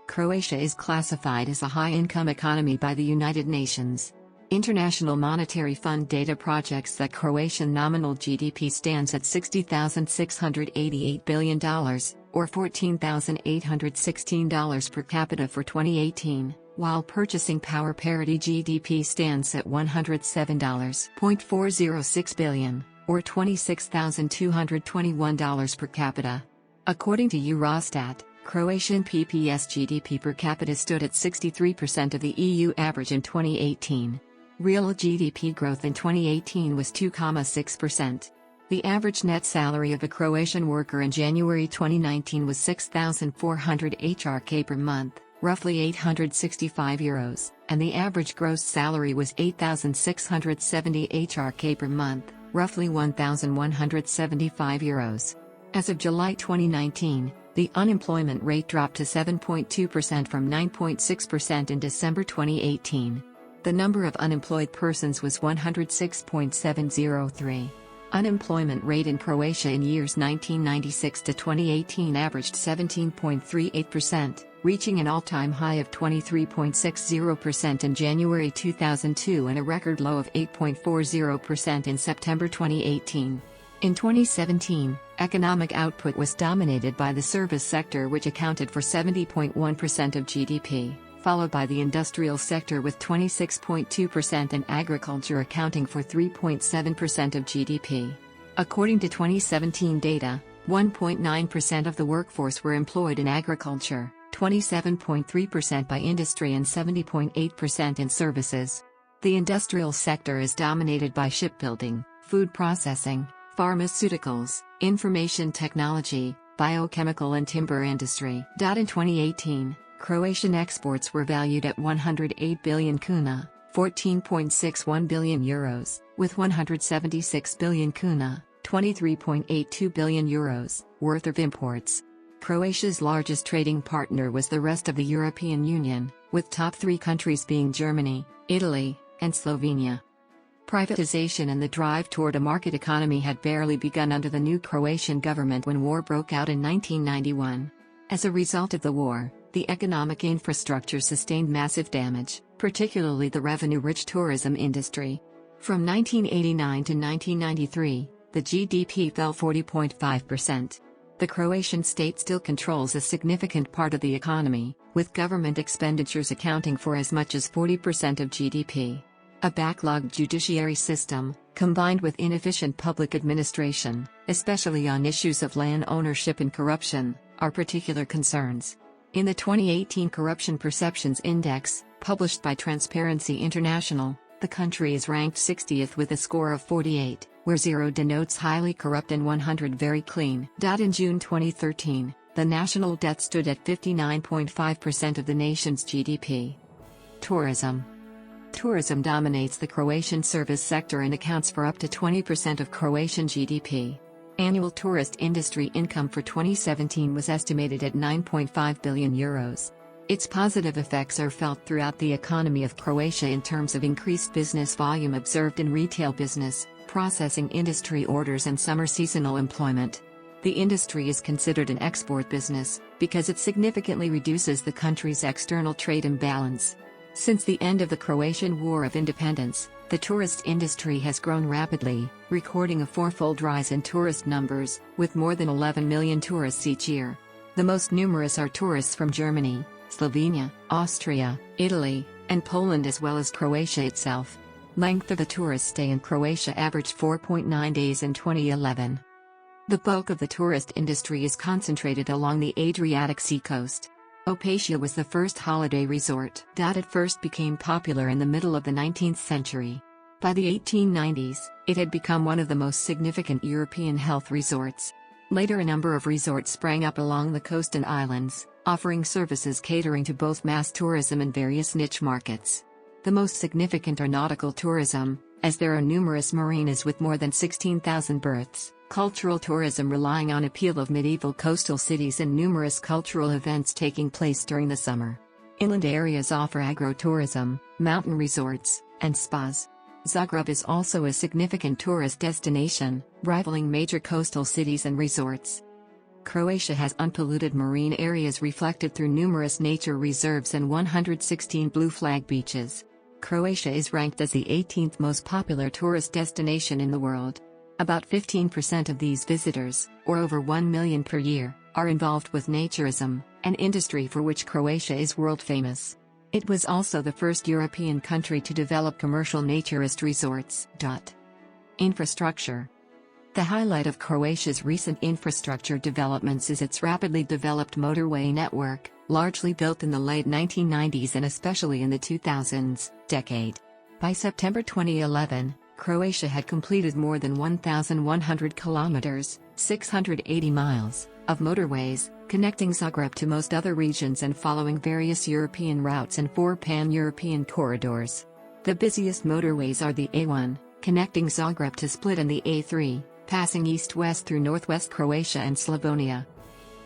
Croatia is classified as a high-income economy by the United Nations. International Monetary Fund data projects that Croatian nominal GDP stands at $60,688 billion, or $14,816 per capita for 2018, while purchasing power parity GDP stands at $107.406 billion, or $26,221 per capita. According to Eurostat, Croatian PPS GDP per capita stood at 63% of the EU average in 2018. Real GDP growth in 2018 was 2.6%. The average net salary of a Croatian worker in January 2019 was 6,400 HRK per month, roughly €865, and the average gross salary was 8,670 HRK per month, roughly €1,175. As of July 2019, the unemployment rate dropped to 7.2% from 9.6% in December 2018. The number of unemployed persons was 106.703. Unemployment rate in Croatia in years 1996 to 2018 averaged 17.38%, reaching an all-time high of 23.60% in January 2002 and a record low of 8.40% in September 2018. In 2017, economic output was dominated by the service sector, which accounted for 70.1% of GDP, followed by the industrial sector with 26.2% and agriculture accounting for 3.7% of GDP. According to 2017 data, 1.9% of the workforce were employed in agriculture, 27.3% by industry and 70.8% in services. The industrial sector is dominated by shipbuilding, food processing, pharmaceuticals, information technology, biochemical and timber industry. In 2018, Croatian exports were valued at 108 billion kuna, 14.61 billion euros, with 176 billion kuna, 23.82 billion euros, worth of imports. Croatia's largest trading partner was the rest of the European Union, with top 3 countries being Germany, Italy, and Slovenia. Privatization and the drive toward a market economy had barely begun under the new Croatian government when war broke out in 1991. As a result of the war, the economic infrastructure sustained massive damage, particularly the revenue-rich tourism industry. From 1989 to 1993, the GDP fell 40.5%. The Croatian state still controls a significant part of the economy, with government expenditures accounting for as much as 40% of GDP. A backlogged judiciary system, combined with inefficient public administration, especially on issues of land ownership and corruption, are particular concerns. In the 2018 Corruption Perceptions Index, published by Transparency International, the country is ranked 60th with a score of 48, where 0 denotes highly corrupt and 100 very clean. In June 2013, the national debt stood at 59.5% of the nation's GDP. Tourism. Tourism dominates the Croatian service sector and accounts for up to 20% of Croatian GDP. Annual tourist industry income for 2017 was estimated at 9.5 billion euros. Its positive effects are felt throughout the economy of Croatia in terms of increased business volume observed in retail business, processing industry orders and summer seasonal employment. The industry is considered an export business, because it significantly reduces the country's external trade imbalance. Since the end of the Croatian War of Independence, the tourist industry has grown rapidly, recording a 4-fold rise in tourist numbers, with more than 11 million tourists each year. The most numerous are tourists from Germany, Slovenia, Austria, Italy, and Poland, as well as Croatia itself. Length of the tourist stay in Croatia averaged 4.9 days in 2011. The bulk of the tourist industry is concentrated along the Adriatic Sea coast. Croatia was the first holiday resort. It first became popular in the middle of the 19th century. By the 1890s, it had become one of the most significant European health resorts. Later, a number of resorts sprang up along the coast and islands, offering services catering to both mass tourism and various niche markets. The most significant are nautical tourism, as there are numerous marinas with more than 16,000 berths, cultural tourism relying on appeal of medieval coastal cities and numerous cultural events taking place during the summer. Inland areas offer agro-tourism, mountain resorts, and spas. Zagreb is also a significant tourist destination, rivaling major coastal cities and resorts. Croatia has unpolluted marine areas reflected through numerous nature reserves and 116 blue flag beaches. Croatia is ranked as the 18th most popular tourist destination in the world. About 15% of these visitors, or over 1 million per year, are involved with naturism, an industry for which Croatia is world famous. It was also the first European country to develop commercial naturist resorts. Infrastructure. The highlight of Croatia's recent infrastructure developments is its rapidly developed motorway network, largely built in the late 1990s and especially in the 2000s decade. By September 2011, Croatia had completed more than 1,100 kilometers, 680 miles, of motorways, connecting Zagreb to most other regions and following various European routes and 4 pan-European corridors. The busiest motorways are the A1, connecting Zagreb to Split, and the A3, passing east-west through northwest Croatia and Slovenia.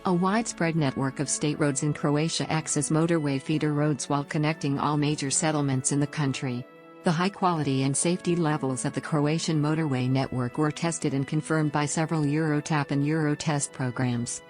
A widespread network of state roads in Croatia acts as motorway feeder roads while connecting all major settlements in the country. The high quality and safety levels of the Croatian motorway network were tested and confirmed by several Eurotap and Eurotest programs.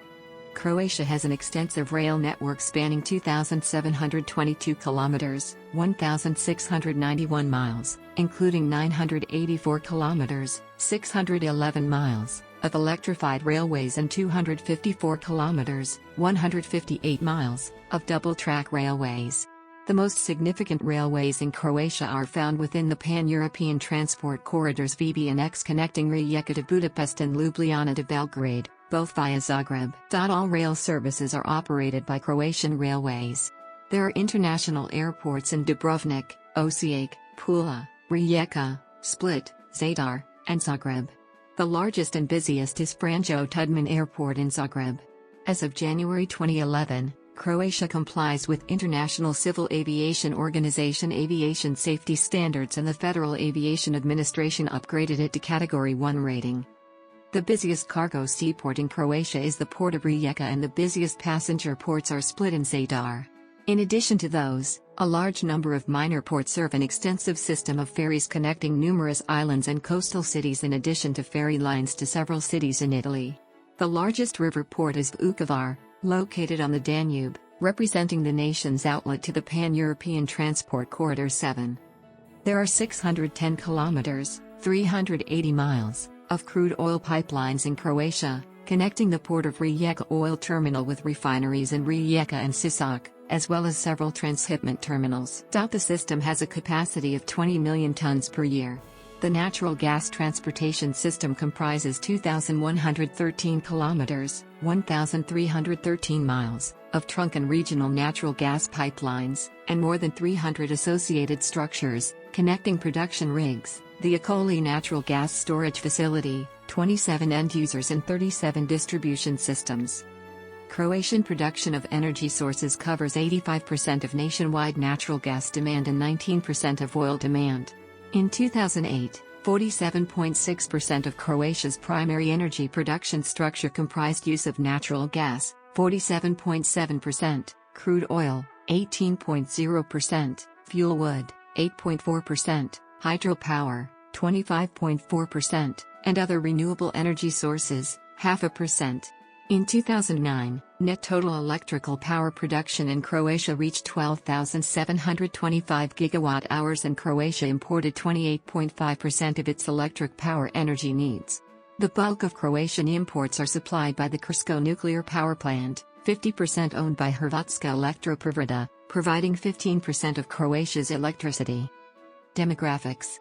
Croatia has an extensive rail network spanning 2,722 kilometers, 1,691 miles, including 984 kilometers, 611 miles, of electrified railways and 254 kilometers, 158 miles, of double-track railways. The most significant railways in Croatia are found within the pan-European transport corridors VB and X, connecting Rijeka to Budapest and Ljubljana to Belgrade, both via Zagreb. All rail services are operated by Croatian Railways. There are international airports in Dubrovnik, Osijek, Pula, Rijeka, Split, Zadar, and Zagreb. The largest and busiest is Franjo Tudman Airport in Zagreb. As of January 2011, Croatia complies with International Civil Aviation Organization aviation safety standards, and the Federal Aviation Administration upgraded it to Category 1 rating. The busiest cargo seaport in Croatia is the port of Rijeka, and the busiest passenger ports are Split and Zadar. In addition to those, a large number of minor ports serve an extensive system of ferries connecting numerous islands and coastal cities, in addition to ferry lines to several cities in Italy. The largest river port is Vukovar, located on the Danube, representing the nation's outlet to the Pan-European Transport Corridor 7. There are 610 kilometers, 380 miles, of crude oil pipelines in Croatia, connecting the port of Rijeka oil terminal with refineries in Rijeka and Sisak, as well as several transshipment terminals. The system has a capacity of 20 million tons per year. The natural gas transportation system comprises 2,113 kilometers, 1,313 miles, of trunk and regional natural gas pipelines, and more than 300 associated structures, connecting production rigs, the Akoli natural gas storage facility, 27 end users and 37 distribution systems. Croatian production of energy sources covers 85% of nationwide natural gas demand and 19% of oil demand. In 2008, 47.6% of Croatia's primary energy production structure comprised use of natural gas, 47.7%, crude oil, 18.0%, fuel wood, 8.4%, hydropower, 25.4%, and other renewable energy sources, 0.5%. In 2009, net total electrical power production in Croatia reached 12,725 gigawatt-hours, and Croatia imported 28.5% of its electric power energy needs. The bulk of Croatian imports are supplied by the Krško nuclear power plant, 50% owned by Hrvatska Elektroprivreda, providing 15% of Croatia's electricity. Demographics.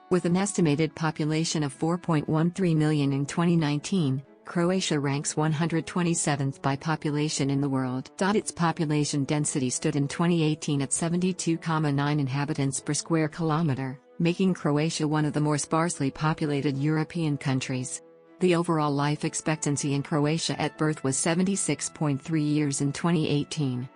With an estimated population of 4.13 million in 2019, Croatia ranks 127th by population in the world. Its population density stood in 2018 at 72.9 inhabitants per square kilometer, making Croatia one of the more sparsely populated European countries. The overall life expectancy in Croatia at birth was 76.3 years in 2018.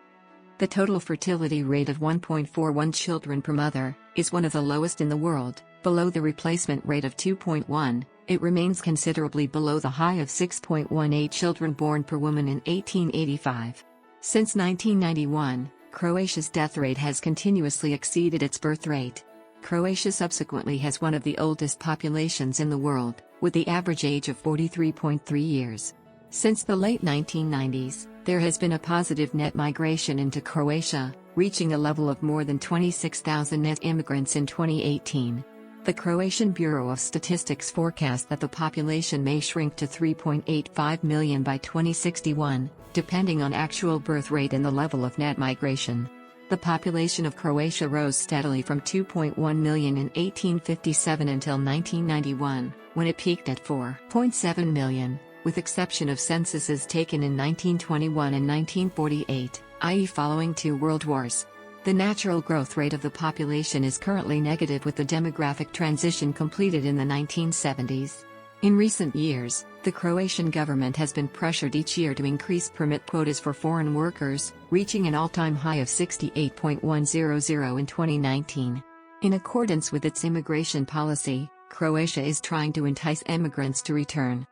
The total fertility rate of 1.41 children per mother is one of the lowest in the world, below the replacement rate of 2.1. It remains considerably below the high of 6.18 children born per woman in 1885. Since 1991, Croatia's death rate has continuously exceeded its birth rate. Croatia subsequently has one of the oldest populations in the world, with the average age of 43.3 years. Since the late 1990s, there has been a positive net migration into Croatia, reaching a level of more than 26,000 net immigrants in 2018. The Croatian Bureau of Statistics forecast that the population may shrink to 3.85 million by 2061, depending on actual birth rate and the level of net migration. The population of Croatia rose steadily from 2.1 million in 1857 until 1991, when it peaked at 4.7 million, with exception of censuses taken in 1921 and 1948, i.e. following 2 world wars. The natural growth rate of the population is currently negative, with the demographic transition completed in the 1970s. In recent years, the Croatian government has been pressured each year to increase permit quotas for foreign workers, reaching an all-time high of 68.100 in 2019. In accordance with its immigration policy, Croatia is trying to entice immigrants to return.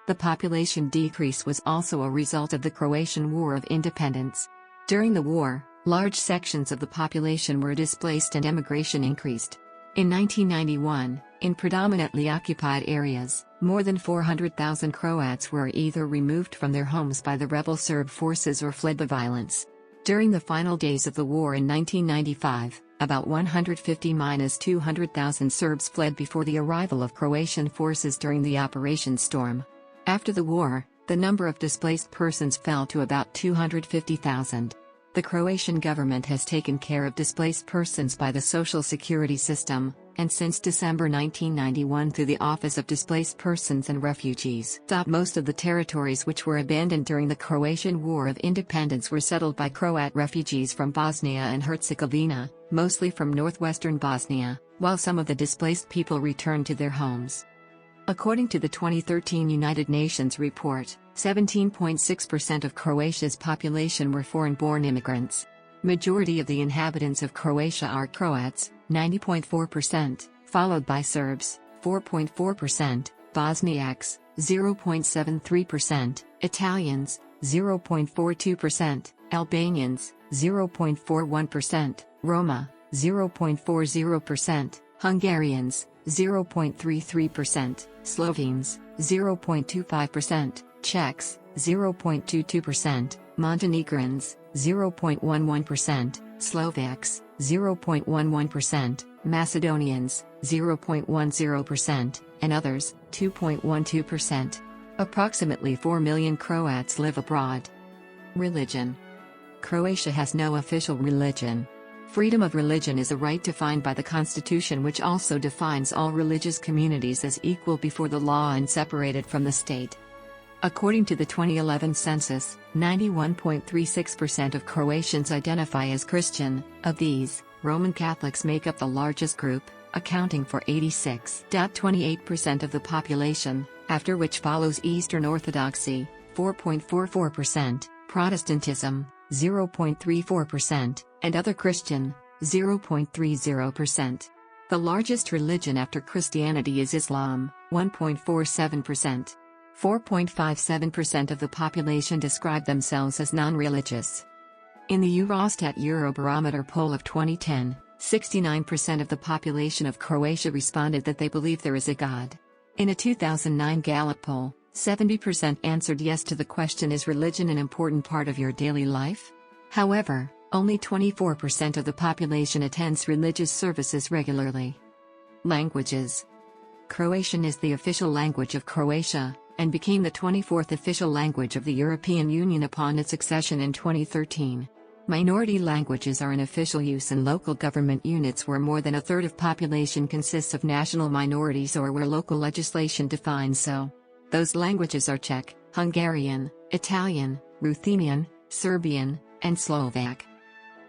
The population decrease was also a result of the Croatian War of Independence. During the war, large sections of the population were displaced and emigration increased. In 1991, in predominantly occupied areas, more than 400,000 Croats were either removed from their homes by the rebel Serb forces or fled the violence. During the final days of the war in 1995, about 150,000–200,000 Serbs fled before the arrival of Croatian forces during the Operation Storm. After the war, the number of displaced persons fell to about 250,000. The Croatian government has taken care of displaced persons by the social security system, and since December 1991 through the Office of Displaced Persons and Refugees. Most of the territories which were abandoned during the Croatian War of Independence were settled by Croat refugees from Bosnia and Herzegovina, mostly from northwestern Bosnia, while some of the displaced people returned to their homes. According to the 2013 United Nations report, 17.6% of Croatia's population were foreign-born immigrants. Majority of the inhabitants of Croatia are Croats, 90.4%, followed by Serbs, 4.4%, Bosniaks, 0.73%, Italians, 0.42%, Albanians, 0.41%, Roma, 0.40%, Hungarians, 0.33%, Slovenes, 0.25%, Czechs, 0.22%, Montenegrins, 0.11%, Slovaks, 0.11%, Macedonians, 0.10%, and others, 2.12%. Approximately 4 million Croats live abroad. Religion. Croatia has no official religion. Freedom of religion is a right defined by the Constitution, which also defines all religious communities as equal before the law and separated from the state. According to the 2011 census, 91.36% of Croatians identify as Christian. Of these, Roman Catholics make up the largest group, accounting for 86.28% of the population, after which follows Eastern Orthodoxy, 4.44%, Protestantism, 0.34%, and other Christian, 0.30%. The largest religion after Christianity is Islam, 1.47%. 4.57% of the population describe themselves as non-religious. In the Eurostat Eurobarometer poll of 2010, 69% of the population of Croatia responded that they believe there is a God. In a 2009 Gallup poll, 70% answered yes to the question, is religion an important part of your daily life? However, only 24% of the population attends religious services regularly. Languages. Croatian is the official language of Croatia, and became the 24th official language of the European Union upon its accession in 2013. Minority languages are in official use in local government units where more than a third of population consists of national minorities or where local legislation defines so. Those languages are Czech, Hungarian, Italian, Ruthenian, Serbian, and Slovak.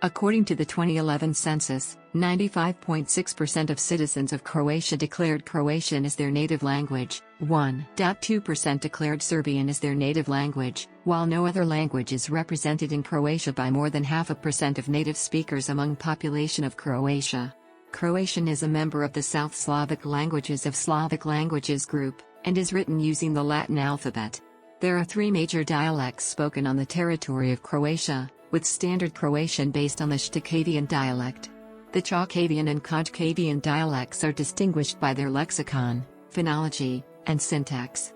According to the 2011 census, 95.6% of citizens of Croatia declared Croatian as their native language, 1.2% declared Serbian as their native language, while no other language is represented in Croatia by more than 0.5% of native speakers among population of Croatia. Croatian is a member of the South Slavic languages of Slavic languages group, and is written using the Latin alphabet. There are 3 major dialects spoken on the territory of Croatia, with Standard Croatian based on the Štakavian dialect. The Chaukavian and Kojkavian dialects are distinguished by their lexicon, phonology, and syntax.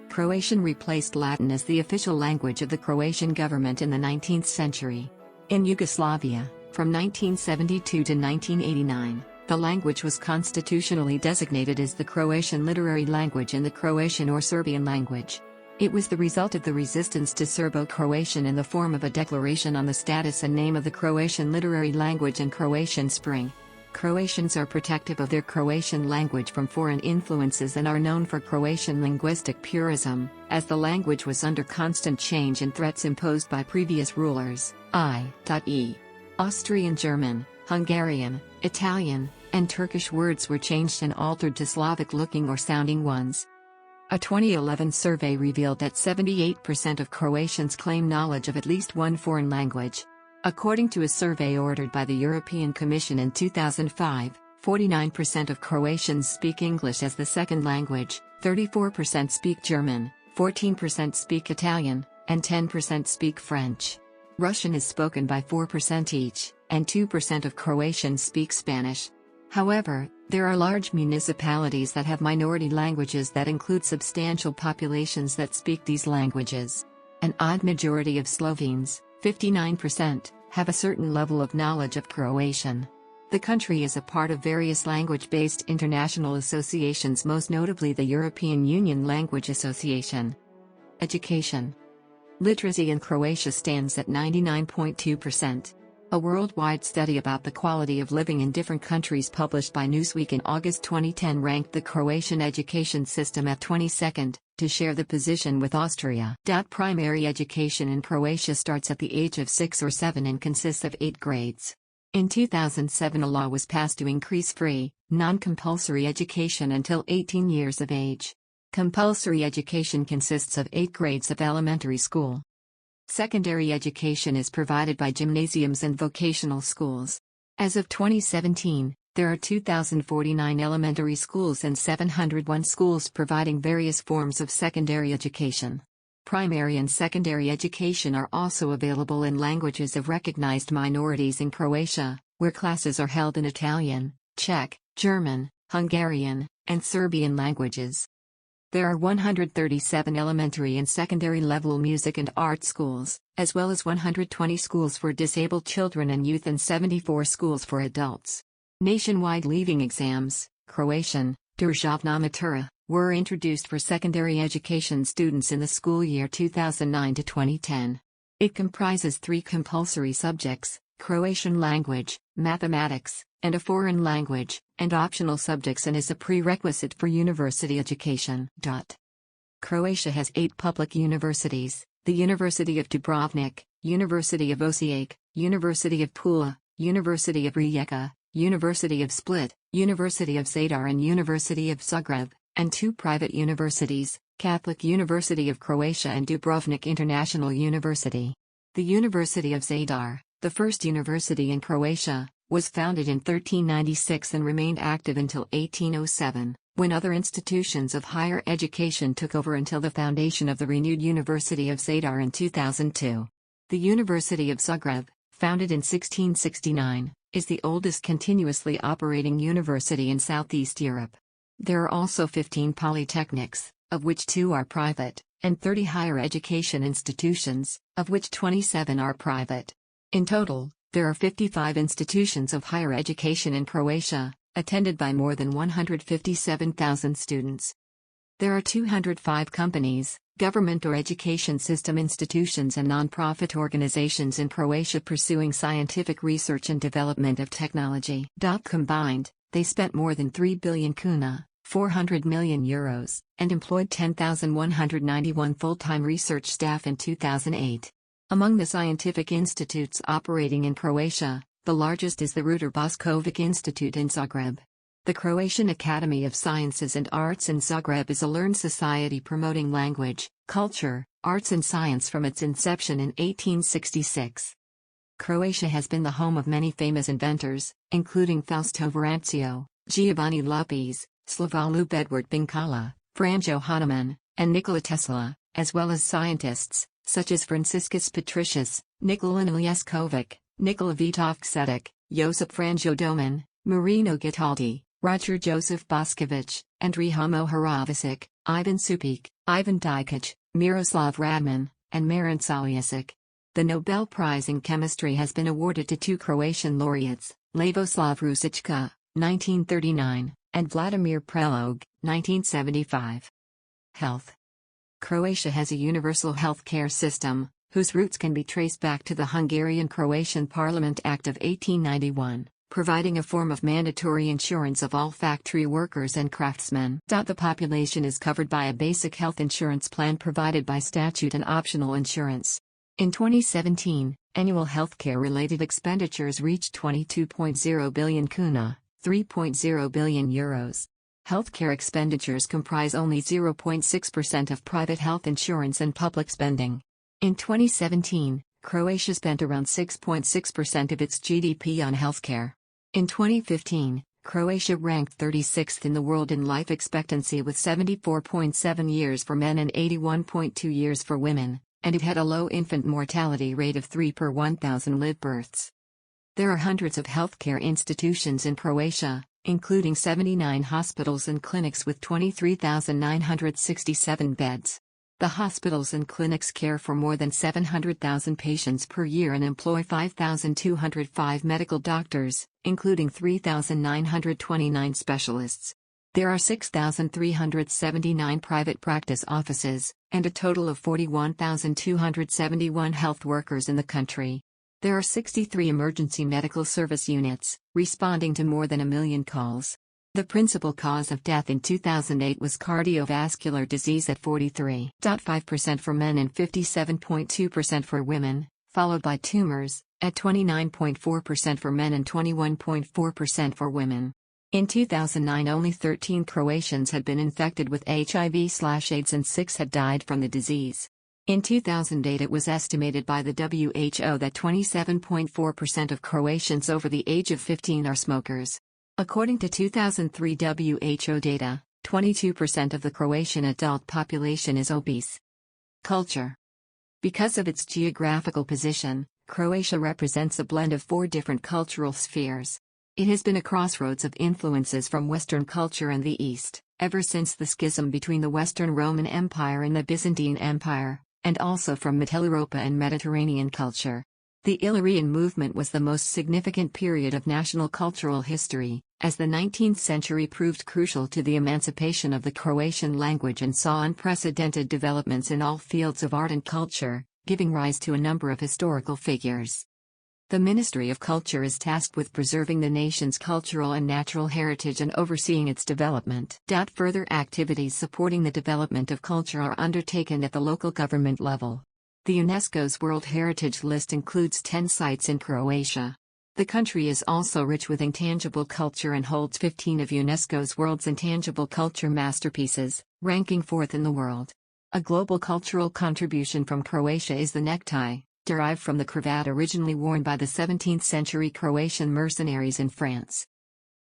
Croatian replaced Latin as the official language of the Croatian government in the 19th century. In Yugoslavia, from 1972 to 1989, the language was constitutionally designated as the Croatian literary language and the Croatian or Serbian language. It was the result of the resistance to Serbo-Croatian in the form of a declaration on the status and name of the Croatian literary language and Croatian Spring. Croatians are protective of their Croatian language from foreign influences and are known for Croatian linguistic purism, as the language was under constant change and threats imposed by previous rulers. I.e. Austrian German, Hungarian, Italian, and Turkish words were changed and altered to Slavic-looking or sounding ones. A 2011 survey revealed that 78% of Croatians claim knowledge of at least one foreign language. According to a survey ordered by the European Commission in 2005, 49% of Croatians speak English as the second language, 34% speak German, 14% speak Italian, and 10% speak French. Russian is spoken by 4% each, and 2% of Croatians speak Spanish. However, there are large municipalities that have minority languages that include substantial populations that speak these languages. An odd majority of Slovenes, 59%, have a certain level of knowledge of Croatian. The country is a part of various language-based international associations, most notably the European Union Language Association. Education. Literacy in Croatia stands at 99.2%. A worldwide study about the quality of living in different countries published by Newsweek in August 2010 ranked the Croatian education system at 22nd, to share the position with Austria. Primary education in Croatia starts at the age of 6 or 7 and consists of 8 grades. In 2007 a law was passed to increase free, non-compulsory education until 18 years of age. Compulsory education consists of 8 grades of elementary school. Secondary education is provided by gymnasiums and vocational schools. As of 2017, there are 2,049 elementary schools and 701 schools providing various forms of secondary education. Primary and secondary education are also available in languages of recognized minorities in Croatia, where classes are held in Italian, Czech, German, Hungarian, and Serbian languages. There are 137 elementary and secondary level music and art schools, as well as 120 schools for disabled children and youth and 74 schools for adults. Nationwide leaving exams, Croatian, državna matura, were introduced for secondary education students in the school year 2009 to 2010. It comprises 3 compulsory subjects: Croatian language, mathematics, and a foreign language, and optional subjects, and is a prerequisite for university education. Croatia has 8 public universities: the University of Dubrovnik, University of Osijek, University of Pula, University of Rijeka, University of Split, University of Zadar and University of Zagreb, and 2 private universities, Catholic University of Croatia and Dubrovnik International University. The University of Zadar, the first university in Croatia, was founded in 1396 and remained active until 1807, when other institutions of higher education took over until the foundation of the renewed University of Zadar in 2002. The University of Zagreb, founded in 1669, is the oldest continuously operating university in Southeast Europe. There are also 15 polytechnics, of which 2 are private, and 30 higher education institutions, of which 27 are private. In total, there are 55 institutions of higher education in Croatia, attended by more than 157,000 students. There are 205 companies, government or education system institutions and non-profit organizations in Croatia pursuing scientific research and development of technology. Combined, they spent more than 3 billion kuna, 400 million euros, and employed 10,191 full-time research staff in 2008. Among the scientific institutes operating in Croatia, the largest is the Ruđer Bošković Institute in Zagreb. The Croatian Academy of Sciences and Arts in Zagreb is a learned society promoting language, culture, arts and science from its inception in 1866. Croatia has been the home of many famous inventors, including Fausto Verancio, Giovanni Lupis, Slavoljub Edward Binkala, Franjo Hahnemann, and Nikola Tesla, as well as scientists, such as Franciscus Patricius, Nikola Iljesković, Nikola Vitovčetić, Josip Franjo Doman, Marino Ghitaldi, Roger Joseph Bošković, Andrij Mohorović, Ivan Supić, Ivan Dikić, Miroslav Radman, and Marin Saljašić. The Nobel Prize in Chemistry has been awarded to 2 Croatian laureates, Lavoslav Ružička, 1939, and Vladimir Prelog, 1975. Health. Croatia has a universal health care system, whose roots can be traced back to the Hungarian-Croatian Parliament Act of 1891, providing a form of mandatory insurance of all factory workers and craftsmen. The population is covered by a basic health insurance plan provided by statute and optional insurance. In 2017, annual healthcare-related expenditures reached 22.0 billion kuna, 3.0 billion euros. Healthcare expenditures comprise only 0.6% of private health insurance and public spending. In 2017, Croatia spent around 6.6% of its GDP on healthcare. In 2015, Croatia ranked 36th in the world in life expectancy with 74.7 years for men and 81.2 years for women, and it had a low infant mortality rate of 3 per 1,000 live births. There are hundreds of healthcare institutions in Croatia, including 79 hospitals and clinics with 23,967 beds. The hospitals and clinics care for more than 700,000 patients per year and employ 5,205 medical doctors, including 3,929 specialists. There are 6,379 private practice offices, and a total of 41,271 health workers in the country. There are 63 emergency medical service units, responding to more than 1 million calls. The principal cause of death in 2008 was cardiovascular disease at 43.5% for men and 57.2% for women, followed by tumors, at 29.4% for men and 21.4% for women. In 2009, only 13 Croatians had been infected with HIV/AIDS and 6 had died from the disease. In 2008, it was estimated by the WHO that 27.4% of Croatians over the age of 15 are smokers. According to 2003 WHO data, 22% of the Croatian adult population is obese. Culture. Because of its geographical position, Croatia represents a blend of 4 different cultural spheres. It has been a crossroads of influences from Western culture and the East, ever since the schism between the Western Roman Empire and the Byzantine Empire, and also from Mitteleuropa and Mediterranean culture. The Illyrian movement was the most significant period of national cultural history, as the 19th century proved crucial to the emancipation of the Croatian language and saw unprecedented developments in all fields of art and culture, giving rise to a number of historical figures. The Ministry of Culture is tasked with preserving the nation's cultural and natural heritage and overseeing its development. Further activities supporting the development of culture are undertaken at the local government level. The UNESCO's World Heritage List includes 10 sites in Croatia. The country is also rich with intangible culture and holds 15 of UNESCO's World's Intangible Culture Masterpieces, ranking 4th in the world. A global cultural contribution from Croatia is the necktie, derived from the cravat originally worn by the 17th century Croatian mercenaries in France.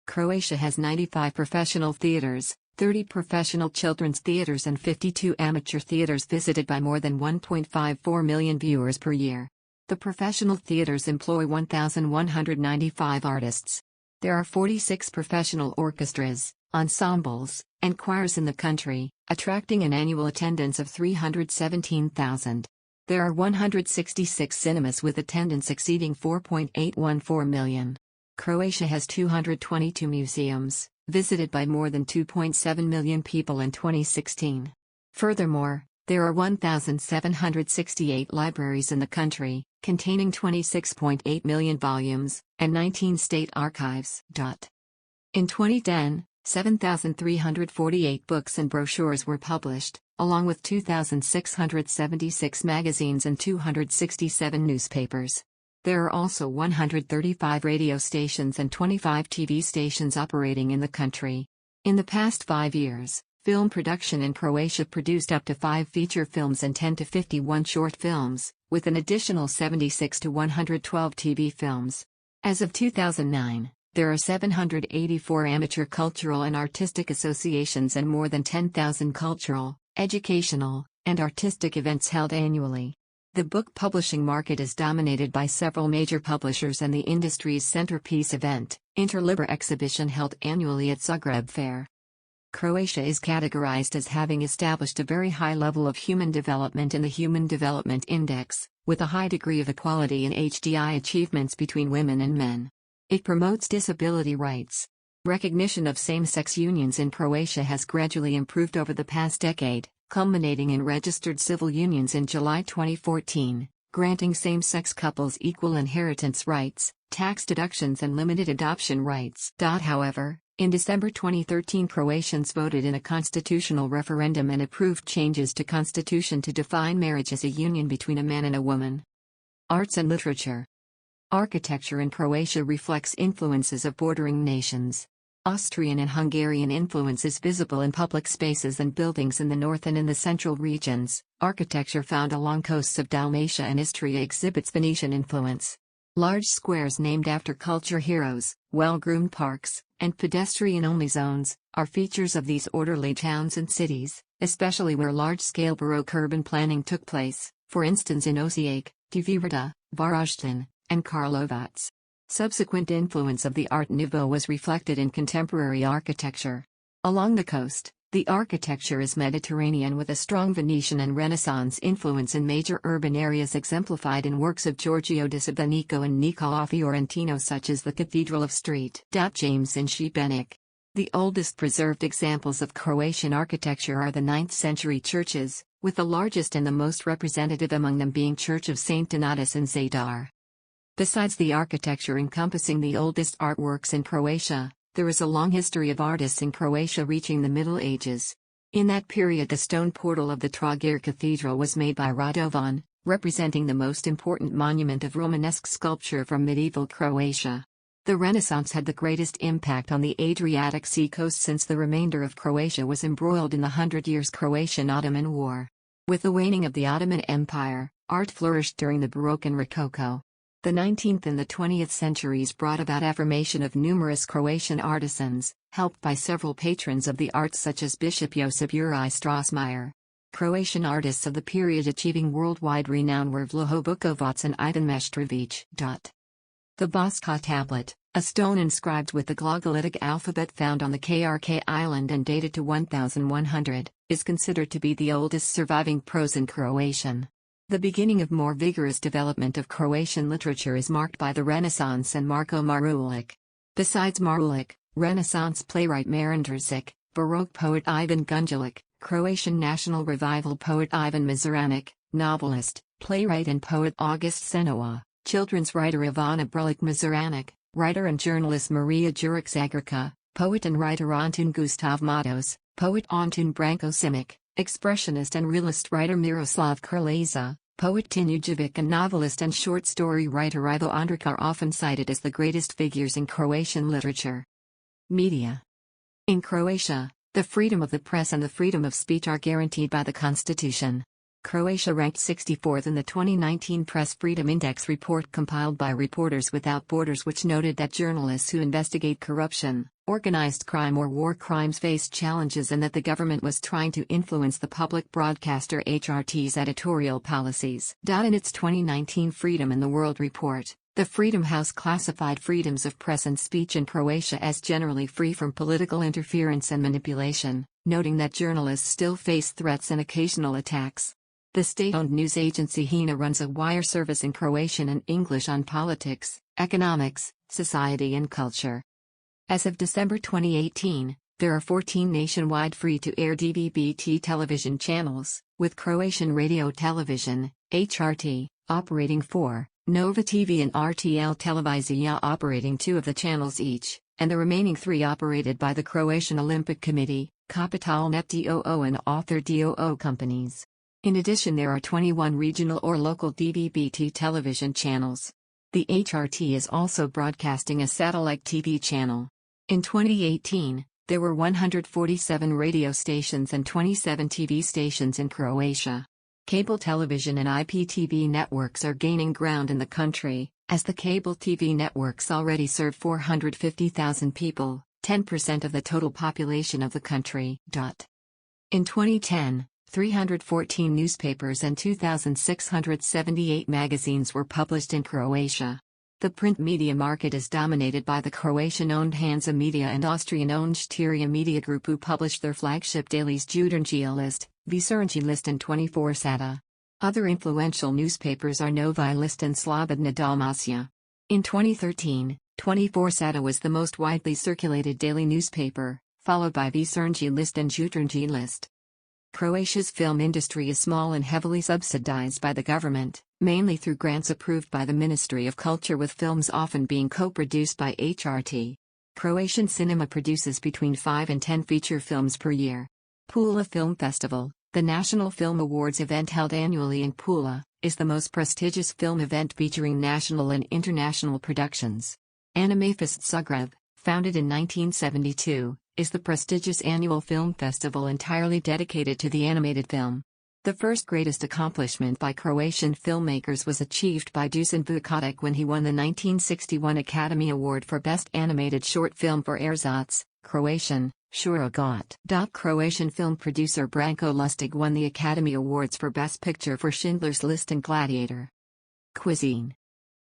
Croatia has 95 professional theaters, 30 professional children's theaters and 52 amateur theaters visited by more than 1.54 million viewers per year. The professional theaters employ 1,195 artists. There are 46 professional orchestras, ensembles, and choirs in the country, attracting an annual attendance of 317,000. There are 166 cinemas with attendance exceeding 4.814 million. Croatia has 222 museums, visited by more than 2.7 million people in 2016. Furthermore, there are 1,768 libraries in the country, containing 26.8 million volumes, and 19 state archives. In 2010, 7,348 books and brochures were published, along with 2,676 magazines and 267 newspapers. There are also 135 radio stations and 25 TV stations operating in the country. In the past 5 years, film production in Croatia produced up to 5 feature films and 10 to 51 short films, with an additional 76 to 112 TV films. As of 2009, there are 784 amateur cultural and artistic associations and more than 10,000 cultural, educational, and artistic events held annually. The book publishing market is dominated by several major publishers, and the industry's centerpiece event, Interliber exhibition held annually at Zagreb Fair. Croatia is categorized as having established a very high level of human development in the Human Development Index, with a high degree of equality in HDI achievements between women and men. It promotes disability rights. Recognition of same-sex unions in Croatia has gradually improved over the past decade, culminating in registered civil unions in July 2014, granting same-sex couples equal inheritance rights, tax deductions and limited adoption rights. However, in December 2013, Croatians voted in a constitutional referendum and approved changes to constitution to define marriage as a union between a man and a woman. Arts and literature. Architecture in Croatia reflects influences of bordering nations. Austrian and Hungarian influence is visible in public spaces and buildings in the north and in the central regions. Architecture found along coasts of Dalmatia and Istria exhibits Venetian influence. Large squares named after culture heroes, well-groomed parks, and pedestrian-only zones are features of these orderly towns and cities, especially where large-scale Baroque urban planning took place, for instance in Osijek, Divivrada, Varaždin, and Karlovac. Subsequent influence of the Art Nouveau was reflected in contemporary architecture. Along the coast, the architecture is Mediterranean with a strong Venetian and Renaissance influence in major urban areas exemplified in works of Giorgio de Sebenico and Niccolò Fiorentino such as the Cathedral of St. James in Šibenik. The oldest preserved examples of Croatian architecture are the 9th century churches, with the largest and the most representative among them being Church of St. Donatus in Zadar. Besides the architecture encompassing the oldest artworks in Croatia, there is a long history of artists in Croatia reaching the Middle Ages. In that period, the stone portal of the Trogir Cathedral was made by Radovan, representing the most important monument of Romanesque sculpture from medieval Croatia. The Renaissance had the greatest impact on the Adriatic Sea coast since the remainder of Croatia was embroiled in the 100 Years Croatian-Ottoman War. With the waning of the Ottoman Empire, art flourished during the Baroque and Rococo. The 19th and the 20th centuries brought about affirmation of numerous Croatian artisans, helped by several patrons of the arts such as Bishop Josip Juraj Strossmayer. Croatian artists of the period achieving worldwide renown were Vlaho Bukovac and Ivan Meštrović. The Boska tablet, a stone inscribed with the Glagolitic alphabet found on the KRK island and dated to 1100, is considered to be the oldest surviving prose in Croatian. The beginning of more vigorous development of Croatian literature is marked by the Renaissance and Marko Marulić. Besides Marulić, Renaissance playwright Marin Terzic, Baroque poet Ivan Gundulić, Croatian national revival poet Ivan Mažuranić, novelist, playwright and poet August Senoa, children's writer Ivana Brulić Mažuranić, writer and journalist Maria Jurić Zagorka, poet and writer Antun Gustav Matos, poet Antun Branko Simic, expressionist and realist writer Miroslav Krleža, poet Tinujevic and novelist and short story writer Ivo Andrić are often cited as the greatest figures in Croatian literature. Media. In Croatia, the freedom of the press and the freedom of speech are guaranteed by the Constitution. Croatia ranked 64th in the 2019 Press Freedom Index report compiled by Reporters Without Borders, which noted that journalists who investigate corruption, organized crime or war crimes faced challenges and that the government was trying to influence the public broadcaster HRT's editorial policies. In its 2019 Freedom in the World report, the Freedom House classified freedoms of press and speech in Croatia as generally free from political interference and manipulation, noting that journalists still face threats and occasional attacks. The state-owned news agency HINA runs a wire service in Croatian and English on politics, economics, society and culture. As of December 2018, there are 14 nationwide free-to-air DVB-T television channels, with Croatian Radio Television, HRT, operating 4, Nova TV and RTL Televizija operating 2 of the channels each, and the remaining 3 operated by the Croatian Olympic Committee, Kapitalnet DOO and Author DOO companies. In addition, there are 21 regional or local DVB-T television channels. The HRT is also broadcasting a satellite TV channel. In 2018, there were 147 radio stations and 27 TV stations in Croatia. Cable television and IPTV networks are gaining ground in the country, as the cable TV networks already serve 450,000 people, 10% of the total population of the country. In 2010, 314 newspapers and 2,678 magazines were published in Croatia. The print media market is dominated by the Croatian-owned Hansa Media and Austrian-owned Štirija Media Group, who published their flagship dailies Jutarnji List, Večernji List and 24 Sata. Other influential newspapers are Novi List and Slobodna Dalmacija. In 2013, 24 Sata was the most widely circulated daily newspaper, followed by Večernji List and Jutarnji List. Croatia's film industry is small and heavily subsidized by the government, mainly through grants approved by the Ministry of Culture, with films often being co-produced by HRT. Croatian cinema produces between 5 and 10 feature films per year. Pula Film Festival, the national film awards event held annually in Pula, is the most prestigious film event featuring national and international productions. Animefest Zagreb, founded in 1972, is the prestigious annual film festival entirely dedicated to the animated film. The first greatest accomplishment by Croatian filmmakers was achieved by Dusan Vukotic when he won the 1961 Academy Award for Best Animated Short Film for Ersatz, Croatian, Shuragot. Croatian film producer Branko Lustig won the Academy Awards for Best Picture for Schindler's List and Gladiator. Cuisine.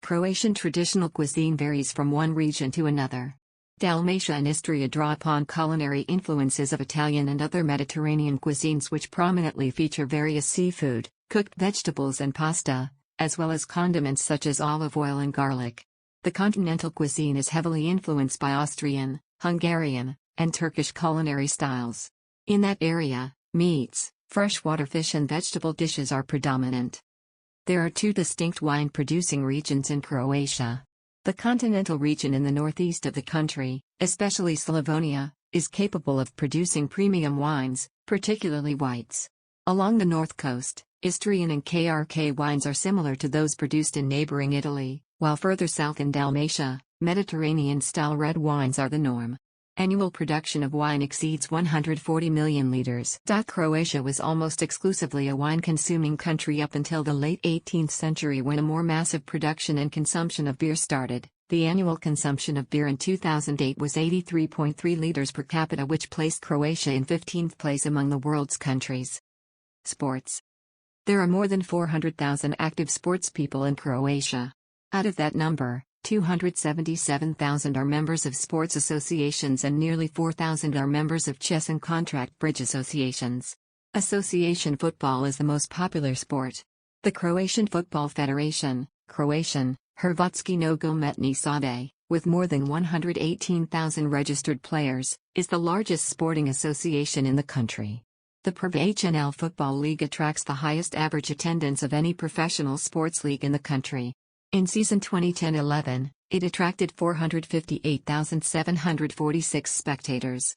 Croatian traditional cuisine varies from one region to another. Dalmatia and Istria draw upon culinary influences of Italian and other Mediterranean cuisines, which prominently feature various seafood, cooked vegetables and pasta, as well as condiments such as olive oil and garlic. The continental cuisine is heavily influenced by Austrian, Hungarian, and Turkish culinary styles. In that area, meats, freshwater fish and vegetable dishes are predominant. There are 2 distinct wine-producing regions in Croatia. The continental region in the northeast of the country, especially Slavonia, is capable of producing premium wines, particularly whites. Along the north coast, Istrian and KRK wines are similar to those produced in neighboring Italy, while further south in Dalmatia, Mediterranean-style red wines are the norm. Annual production of wine exceeds 140 million liters. Croatia was almost exclusively a wine-consuming country up until the late 18th century, when a more massive production and consumption of beer started. The annual consumption of beer in 2008 was 83.3 liters per capita, which placed Croatia in 15th place among the world's countries. Sports. There are more than 400,000 active sports people in Croatia. Out of that number, 277,000 are members of sports associations and nearly 4,000 are members of chess and contract bridge associations. Association football is the most popular sport. The Croatian Football Federation, Croatian, Hrvatski nogometni savez, with more than 118,000 registered players, is the largest sporting association in the country. The Professional Football League attracts the highest average attendance of any professional sports league in the country. In season 2010-11, it attracted 458,746 spectators.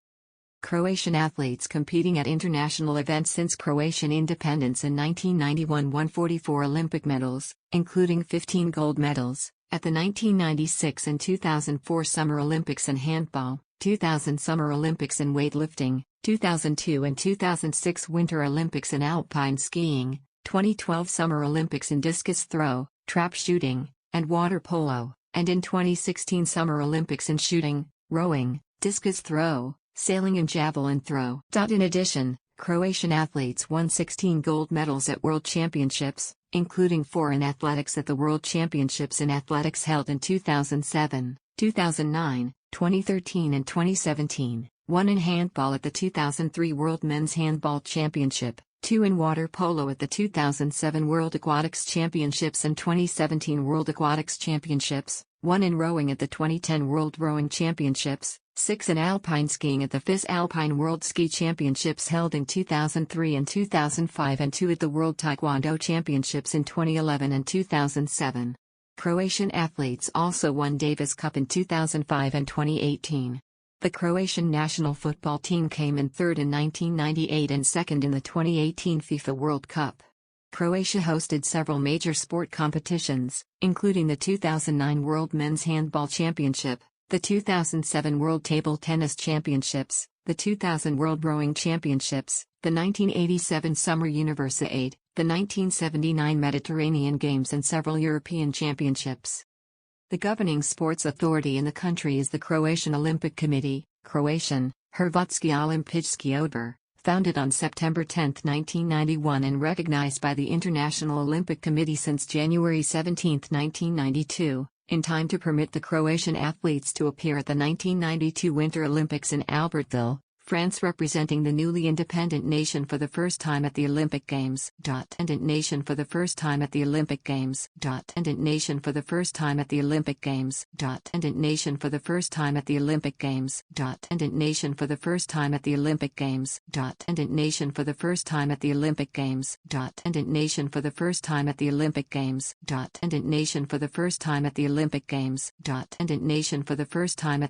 Croatian athletes competing at international events since Croatian independence in 1991 won 44 Olympic medals, including 15 gold medals, at the 1996 and 2004 Summer Olympics in handball, 2000 Summer Olympics in weightlifting, 2002 and 2006 Winter Olympics in alpine skiing, 2012 Summer Olympics in discus throw, trap shooting, and water polo, and in 2016 Summer Olympics in shooting, rowing, discus throw, sailing and javelin throw. In addition, Croatian athletes won 16 gold medals at World Championships, including 4 in athletics at the World Championships in Athletics held in 2007, 2009, 2013 and 2017, 1 in handball at the 2003 World Men's Handball Championship, 2 in water polo at the 2007 World Aquatics Championships and 2017 World Aquatics Championships, 1 in rowing at the 2010 World Rowing Championships, 6 in alpine skiing at the FIS Alpine World Ski Championships held in 2003 and 2005 and 2 at the World Taekwondo Championships in 2011 and 2007. Croatian athletes also won Davis Cup in 2005 and 2018. The Croatian national football team came in third in 1998 and second in the 2018 FIFA World Cup. Croatia hosted several major sport competitions, including the 2009 World Men's Handball Championship, the 2007 World Table Tennis Championships, the 2000 World Rowing Championships, the 1987 Summer Universiade, the 1979 Mediterranean Games and several European Championships. The governing sports authority in the country is the Croatian Olympic Committee, Croatian, Hrvatski olimpijski odbor, founded on September 10, 1991 and recognized by the International Olympic Committee since January 17, 1992, in time to permit the Croatian athletes to appear at the 1992 Winter Olympics in Albertville, France, representing the newly independent nation for the first time at the Olympic Games. Independent nation for the first time at the Olympic Games. Independent nation for the first time at the Olympic Games. Independent nation for the first time at the Olympic Games. Independent nation for the first time at the Olympic Games. Independent nation for the first time at the Olympic Games. Independent nation for the first time at the Olympic Games. Independent nation for the first time at the Olympic Games. Independent nation for the first time at